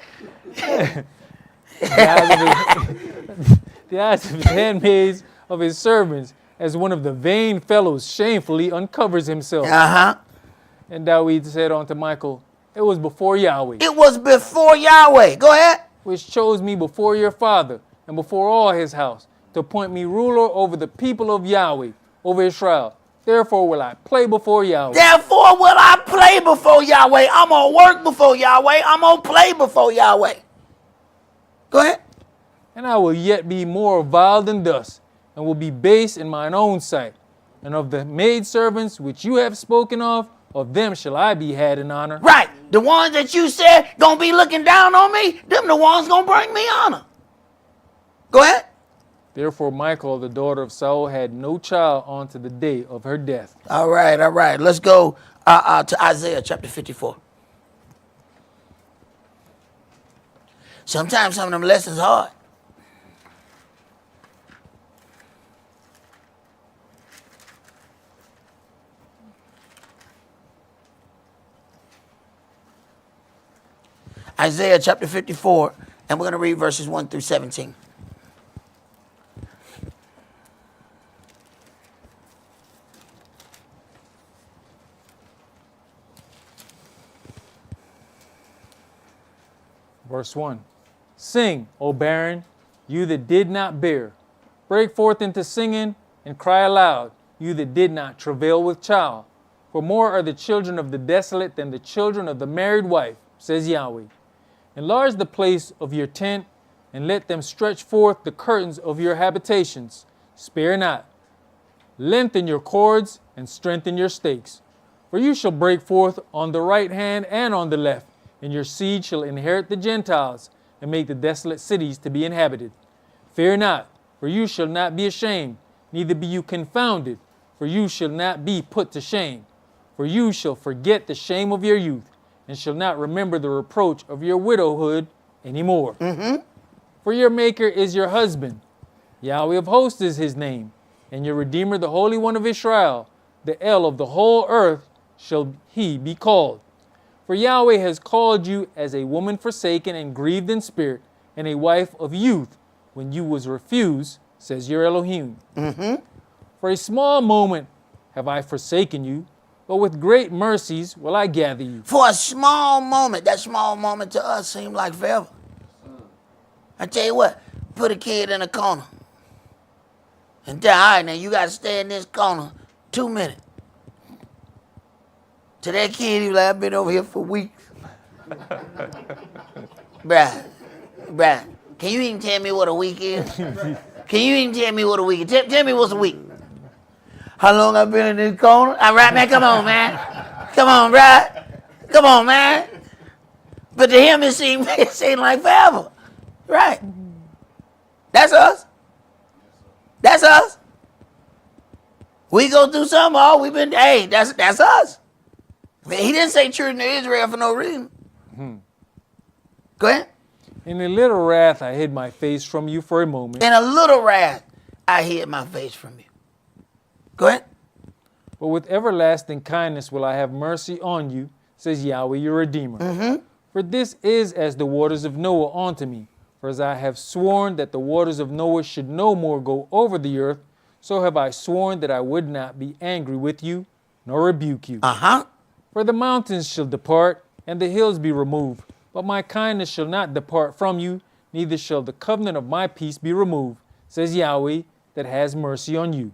The eyes of his handmaids, of his servants, as one of the vain fellows shamefully uncovers himself. Uh-huh. And David said unto Michal, "It was before Yahweh, It was before Yahweh. Go ahead. which chose me before your father and before all his house, to appoint me ruler over the people of Yahweh, over Israel. Therefore will I play before Yahweh." Therefore will I play before Yahweh. I'm going to work before Yahweh. I'm going to play before Yahweh. Go ahead. "And I will yet be more vile than dust, and will be base in mine own sight. And of the maidservants which you have spoken of them shall I be had in honor." Right. The ones that you said going to be looking down on me, them the ones going to bring me honor. Go ahead. Therefore Michal, the daughter of Saul, had no child unto the day of her death. All right. Let's go to Isaiah chapter 54. Sometimes some of them lessons hard. Isaiah chapter 54, and we're going to read verses 1 through 17. Verse 1. "Sing, O barren, you that did not bear. Break forth into singing and cry aloud, you that did not travail with child. For more are the children of the desolate than the children of the married wife, says Yahweh. Enlarge the place of your tent, and let them stretch forth the curtains of your habitations. Spare not. Lengthen your cords, and strengthen your stakes. For you shall break forth on the right hand and on the left, and your seed shall inherit the Gentiles, and make the desolate cities to be inhabited. Fear not, for you shall not be ashamed, neither be you confounded, for you shall not be put to shame. For you shall forget the shame of your youth, and shall not remember the reproach of your widowhood anymore. For your Maker is your husband, Yahweh of hosts is his name, and your Redeemer, the Holy One of Israel, the El of the whole earth shall he be called. For Yahweh has called you as a woman forsaken and grieved in spirit, and a wife of youth, when you was refused, says your Elohim. For a small moment have I forsaken you, but with great mercies will I gather you. For a small moment, that small moment to us seemed like forever. I tell you what, put a kid in a corner and tell, all right, now you got to stay in this corner 2 minutes. To that kid, he was like, I've been over here for weeks. Bruh, can you even tell me what a week is? Can you even tell me what a week is? Tell me what's a week. How long I've been in this corner? All right, man, come on, man. Come on, bruh. Come on, man. But to him, it seemed like forever. Right. That's us. That's us. We go through something, hey, that's us. He didn't say children of Israel for no reason. Go ahead. In a little wrath I hid my face from you for a moment. In a little wrath, I hid my face from you. Go ahead. But with everlasting kindness will I have mercy on you, says Yahweh your Redeemer. For this is as the waters of Noah unto me. For as I have sworn that the waters of Noah should no more go over the earth, so have I sworn that I would not be angry with you, nor rebuke you. For the mountains shall depart, and the hills be removed, but my kindness shall not depart from you, neither shall the covenant of my peace be removed, says Yahweh that has mercy on you.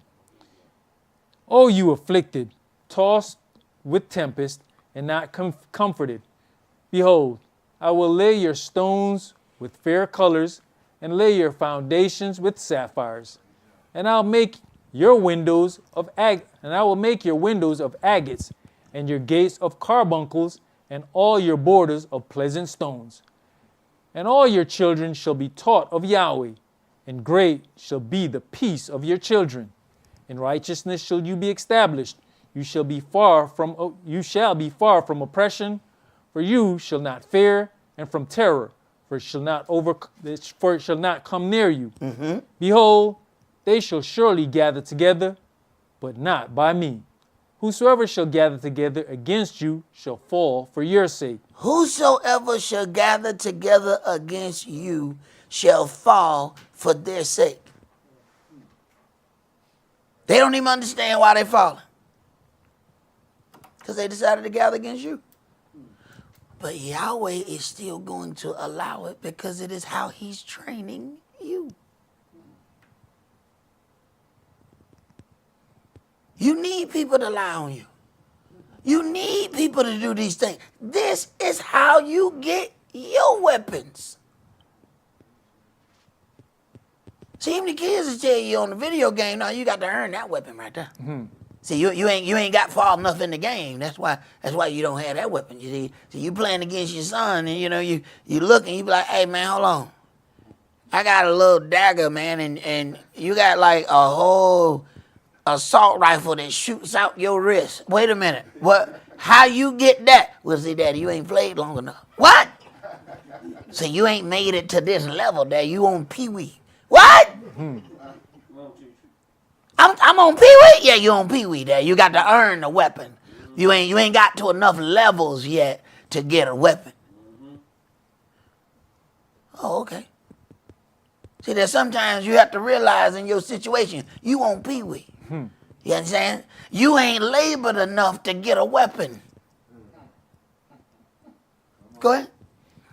O you afflicted, tossed with tempest, and not comforted, behold, I will lay your stones with fair colors, and lay your foundations with sapphires. And I'll make your windows of agates, and your gates of carbuncles, and all your borders of pleasant stones. And all your children shall be taught of Yahweh, and great shall be the peace of your children. In righteousness shall you be established. You shall be far from oppression, for you shall not fear, and from terror, for it shall not come near you. Behold, they shall surely gather together, but not by me. Whosoever shall gather together against you shall fall for your sake. Whosoever shall gather together against you shall fall for their sake. They don't even understand why they're falling. Because they decided to gather against you. But Yahweh is still going to allow it because it is how he's training you. You need people to lie on you. You need people to do these things. This is how you get your weapons. See, the kids will tell you on the video game, no, you got to earn that weapon right there. See, you ain't got far enough in the game. That's why you don't have that weapon. You see, you playing against your son, and you look and you be like, hey man, hold on. I got a little dagger, man, and you got like a whole assault rifle that shoots out your wrist. Wait a minute. What? How you get that? Well, see, Daddy, you ain't played long enough. What? So you ain't made it to this level, Dad. You on Pee-wee. What? I'm on Pee-wee? Yeah, you on Pee-wee, Dad. You got to earn the weapon. You ain't got to enough levels yet to get a weapon. Oh, okay. See, there's sometimes you have to realize in your situation, you on Pee-wee. You understand? You ain't labored enough to get a weapon. Go ahead.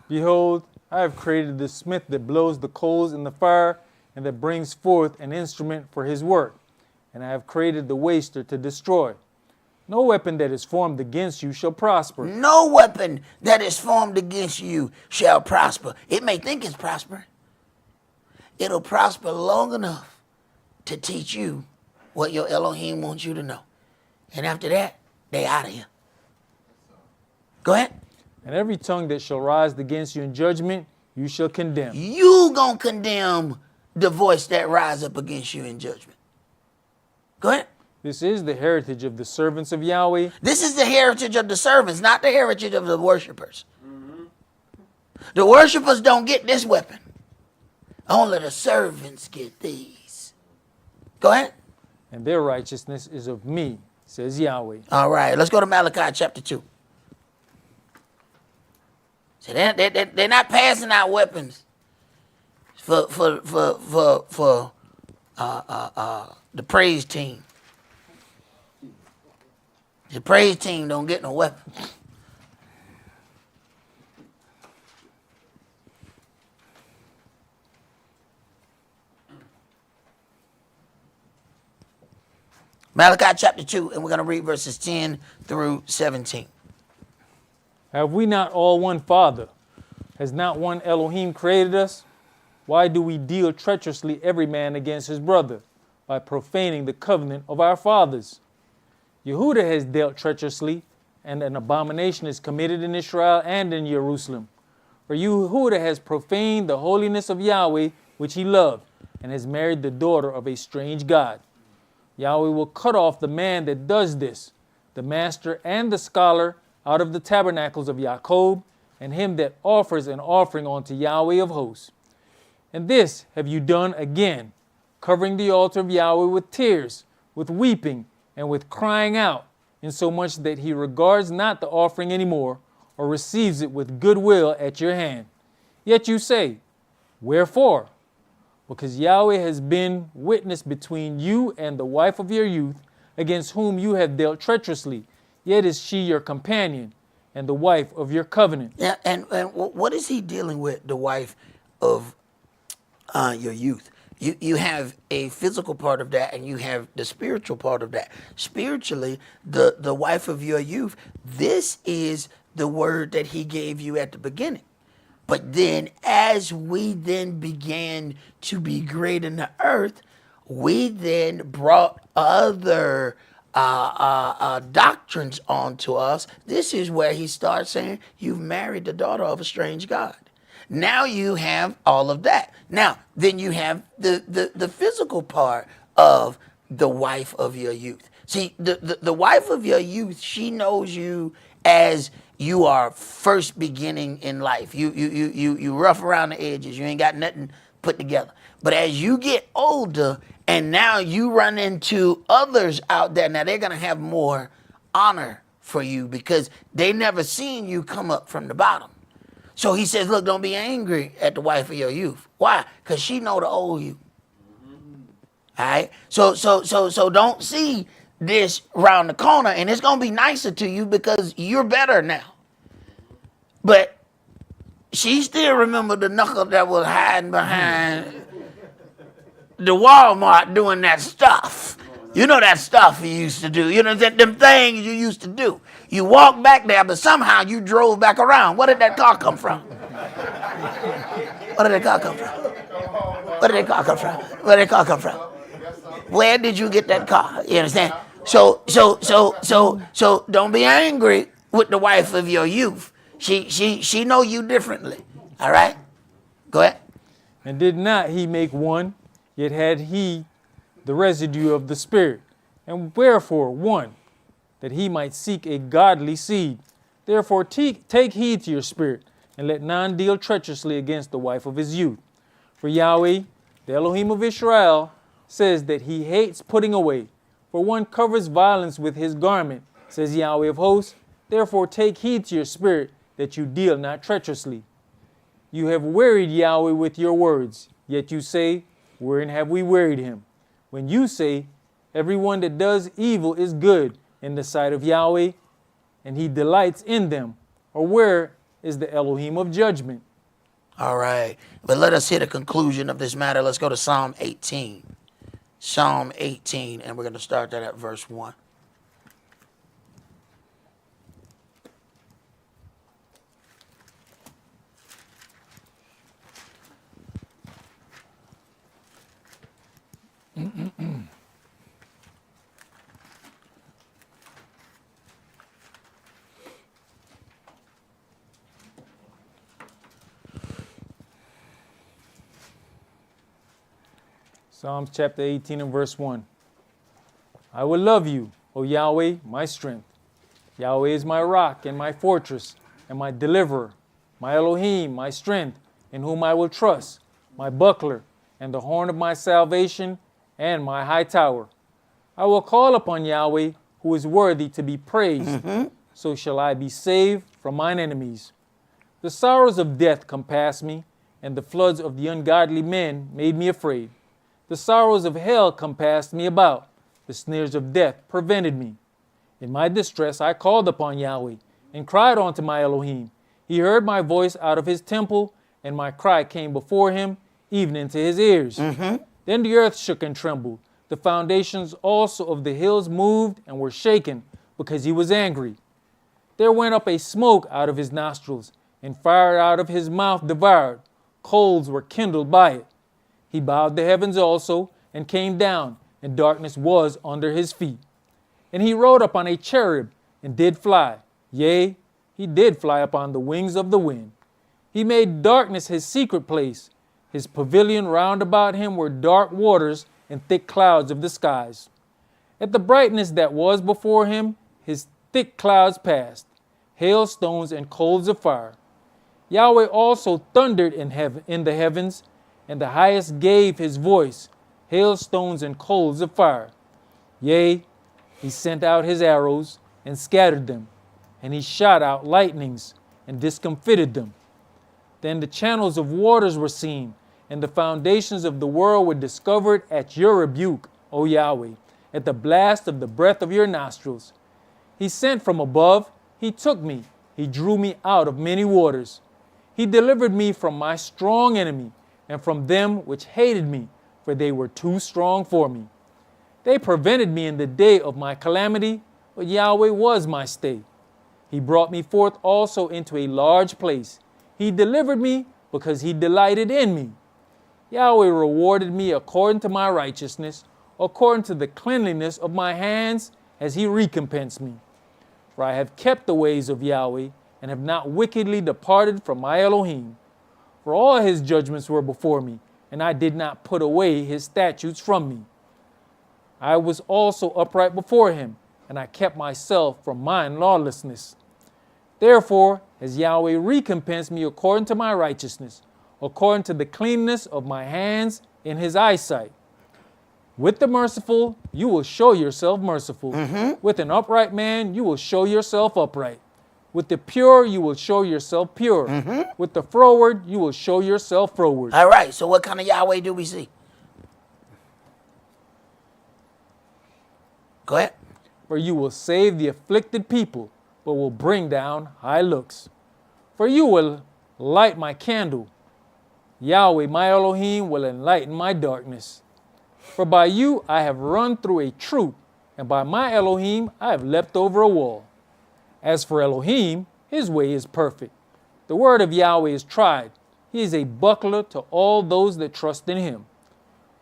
Behold, I have created the smith that blows the coals in the fire and that brings forth an instrument for his work. And I have created the waster to destroy. No weapon that is formed against you shall prosper. No weapon that is formed against you shall prosper. It may think it's prospering. It'll prosper long enough to teach you what your Elohim wants you to know. And after that, they out of here. Go ahead. And every tongue that shall rise against you in judgment, you shall condemn. You gonna condemn the voice that rise up against you in judgment. Go ahead. This is the heritage of the servants of Yahweh. This is the heritage of the servants, not the heritage of the worshipers. The worshipers don't get this weapon. Only the servants get these. Go ahead. And their righteousness is of me, says Yahweh. All right, let's go to Malachi chapter 2. So they're not passing out weapons for the praise team. The praise team don't get no weapon. Malachi chapter 2, and we're going to read verses 10 through 17. Have we not all one Father? Has not one Elohim created us? Why do we deal treacherously every man against his brother, by profaning the covenant of our fathers? Yehuda has dealt treacherously, and an abomination is committed in Israel and in Jerusalem. For Yehuda has profaned the holiness of Yahweh, which he loved, and has married the daughter of a strange god. Yahweh will cut off the man that does this, the master and the scholar, out of the tabernacles of Jacob, and him that offers an offering unto Yahweh of hosts. And this have you done again, covering the altar of Yahweh with tears, with weeping, and with crying out, insomuch that he regards not the offering any more, or receives it with goodwill at your hand. Yet you say, wherefore? Because Yahweh has been witness between you and the wife of your youth, against whom you have dealt treacherously, yet is she your companion, and the wife of your covenant. Yeah, and what is he dealing with, the wife of your youth? You have a physical part of that, and you have the spiritual part of that. Spiritually, the wife of your youth, this is the word that he gave you at the beginning. But then as we then began to be great in the earth, we then brought other doctrines onto us. This is where he starts saying, you've married the daughter of a strange god. Now you have all of that. Now, then you have the physical part of the wife of your youth. See, the wife of your youth, she knows you as you are first beginning in life. You rough around the edges. You ain't got nothing put together. But as you get older and now you run into others out there, now they're going to have more honor for you because they never seen you come up from the bottom. So he says, look, don't be angry at the wife of your youth. Why? Because she know the old you. All right? So don't see this round the corner, and it's going to be nicer to you because you're better now. But she still remember the knuckle that was hiding behind the Walmart doing that stuff. You know that stuff you used to do. You know, them things you used to do. You walked back there, but somehow you drove back around. Where did that car come from? Where did that car come from? Where did that car come from? Where did that car come from? Where did you get that car? You understand? So don't be angry with the wife of your youth. She know you differently. All right? Go ahead. And did not he make one, yet had he the residue of the Spirit. And wherefore one, that he might seek a godly seed. Therefore take heed to your spirit, and let none deal treacherously against the wife of his youth. For Yahweh, the Elohim of Israel, says that he hates putting away. For one covers violence with his garment, says Yahweh of hosts. Therefore take heed to your spirit, that you deal not treacherously. You have wearied Yahweh with your words, yet you say, wherein have we wearied him? When you say, everyone that does evil is good in the sight of Yahweh, and he delights in them, or where is the Elohim of judgment? All right, but let us hear the conclusion of this matter. Let's go to Psalm 18. Psalm 18, and we're going to start that at verse 1. Psalms chapter 18 and verse 1. I will love you, O Yahweh, my strength. Yahweh is my rock and my fortress and my deliverer, my Elohim, my strength, in whom I will trust, my buckler and the horn of my salvation and my high tower. I will call upon Yahweh, who is worthy to be praised. So shall I be saved from mine enemies. The sorrows of death compassed me, and the floods of the ungodly men made me afraid. The sorrows of hell compassed me about. The snares of death prevented me. In my distress I called upon Yahweh and cried unto my Elohim. He heard my voice out of his temple, and my cry came before him, even into his ears. Then the earth shook and trembled. The foundations also of the hills moved and were shaken, because he was angry. There went up a smoke out of his nostrils, and fire out of his mouth devoured. Coals were kindled by it. He bowed the heavens also, and came down, and darkness was under his feet. And he rode upon a cherub, and did fly. Yea, he did fly upon the wings of the wind. He made darkness his secret place. His pavilion round about him were dark waters and thick clouds of the skies. At the brightness that was before him, his thick clouds passed, hailstones and coals of fire. Yahweh also thundered in the heavens, and the highest gave his voice, hailstones and coals of fire. Yea, he sent out his arrows and scattered them, and he shot out lightnings and discomfited them. Then the channels of waters were seen, and the foundations of the world were discovered at your rebuke, O Yahweh, at the blast of the breath of your nostrils. He sent from above, he took me, he drew me out of many waters. He delivered me from my strong enemy, and from them which hated me, for they were too strong for me. They prevented me in the day of my calamity, but Yahweh was my stay. He brought me forth also into a large place. He delivered me because he delighted in me. Yahweh rewarded me according to my righteousness, according to the cleanliness of my hands, as he recompensed me. For I have kept the ways of Yahweh, and have not wickedly departed from my Elohim. For all his judgments were before me, and I did not put away his statutes from me. I was also upright before him, and I kept myself from mine lawlessness. Therefore has Yahweh recompensed me according to my righteousness, according to the cleanness of my hands in his eyesight. With the merciful, you will show yourself merciful. With an upright man, you will show yourself upright. With the pure, you will show yourself pure. With the froward, you will show yourself froward. All right, so what kind of Yahweh do we see? Go ahead. For you will save the afflicted people, but will bring down high looks. For you will light my candle. Yahweh, my Elohim, will enlighten my darkness. For by you I have run through a troop, and by my Elohim I have leapt over a wall. As for Elohim, his way is perfect. The word of Yahweh is tried. He is a buckler to all those that trust in him.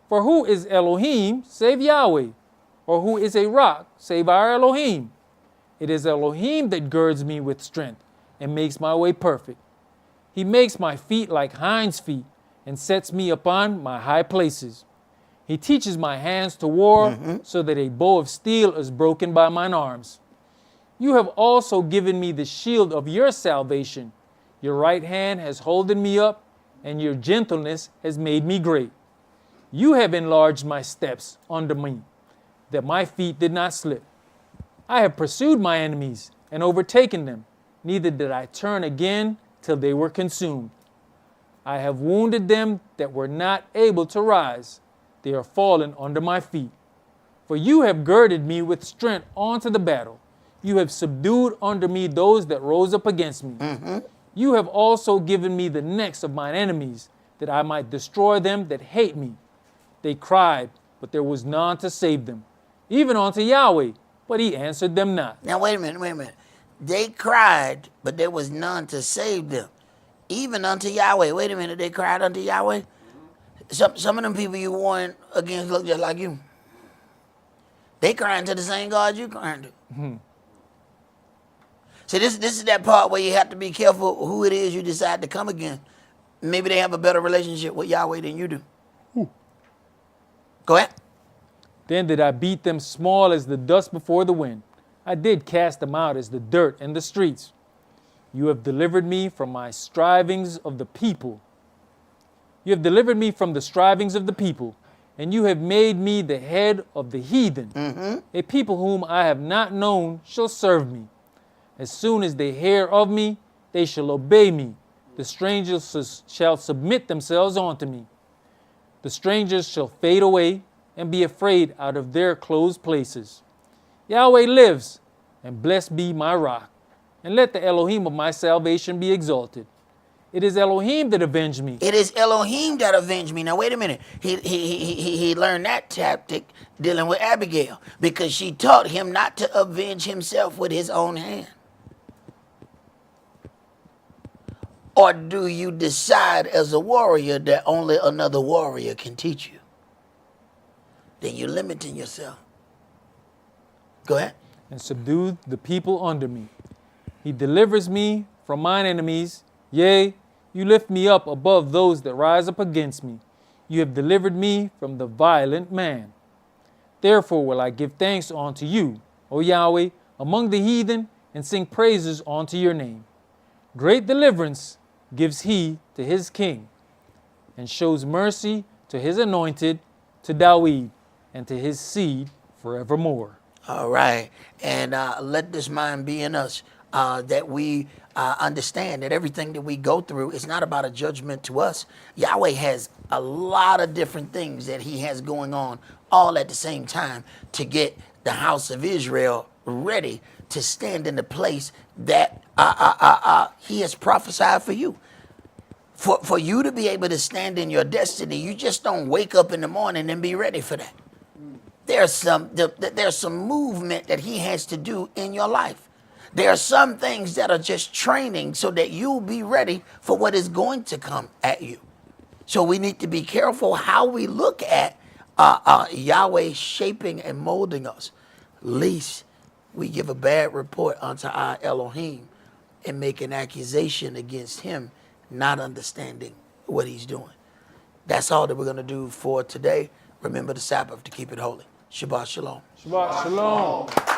For who is Elohim save Yahweh? Or who is a rock save our Elohim? It is Elohim that girds me with strength and makes my way perfect. He makes my feet like hinds' feet and sets me upon my high places. He teaches my hands to war so that a bow of steel is broken by mine arms. You have also given me the shield of your salvation. Your right hand has holden me up, and your gentleness has made me great. You have enlarged my steps under me, that my feet did not slip. I have pursued my enemies and overtaken them, neither did I turn again till they were consumed. I have wounded them that were not able to rise. They are fallen under my feet. For you have girded me with strength unto the battle. You have subdued under me those that rose up against me. You have also given me the necks of mine enemies, that I might destroy them that hate me. They cried, but there was none to save them, even unto Yahweh, but he answered them not. Now, wait a minute. They cried, but there was none to save them, even unto Yahweh. Wait a minute, they cried unto Yahweh? Some of them people you warn against look just like you. They crying to the same God you crying to. See, this is that part where you have to be careful who it is you decide to come against. Maybe they have a better relationship with Yahweh than you do. Go ahead. Then did I beat them small as the dust before the wind. I did cast them out as the dirt in the streets. You have delivered me from my strivings of the people. You have delivered me from the strivings of the people, and you have made me the head of the heathen. A people whom I have not known shall serve me. As soon as they hear of me, they shall obey me. The strangers shall submit themselves unto me. The strangers shall fade away and be afraid out of their closed places. Yahweh lives, and blessed be my rock, and let the Elohim of my salvation be exalted. It is Elohim that avenged me. It is Elohim that avenged me. Now, wait a minute. He learned that tactic dealing with Abigail because she taught him not to avenge himself with his own hand. Or do you decide as a warrior that only another warrior can teach you? Then you're limiting yourself. Go ahead. And subdue the people under me. He delivers me from mine enemies. Yea, you lift me up above those that rise up against me. You have delivered me from the violent man. Therefore will I give thanks unto you, O Yahweh, among the heathen, and sing praises unto your name. Great deliverance gives he to his king, and shows mercy to his anointed, to Dawid, and to his seed forevermore. All right. And let this mind be in us, that we understand that everything that we go through is not about a judgment to us. Yahweh has a lot of different things that he has going on all at the same time to get the house of Israel ready to stand in the place that he has prophesied for you. For you to be able to stand in your destiny, you just don't wake up in the morning and be ready for that. There's some movement that he has to do in your life. There are some things that are just training so that you'll be ready for what is going to come at you. So we need to be careful how we look at Yahweh shaping and molding us, lest we give a bad report unto our Elohim and make an accusation against him, not understanding what he's doing. That's all that we're going to do for today. Remember the Sabbath to keep it holy. Shabbat shalom. Shabbat shalom.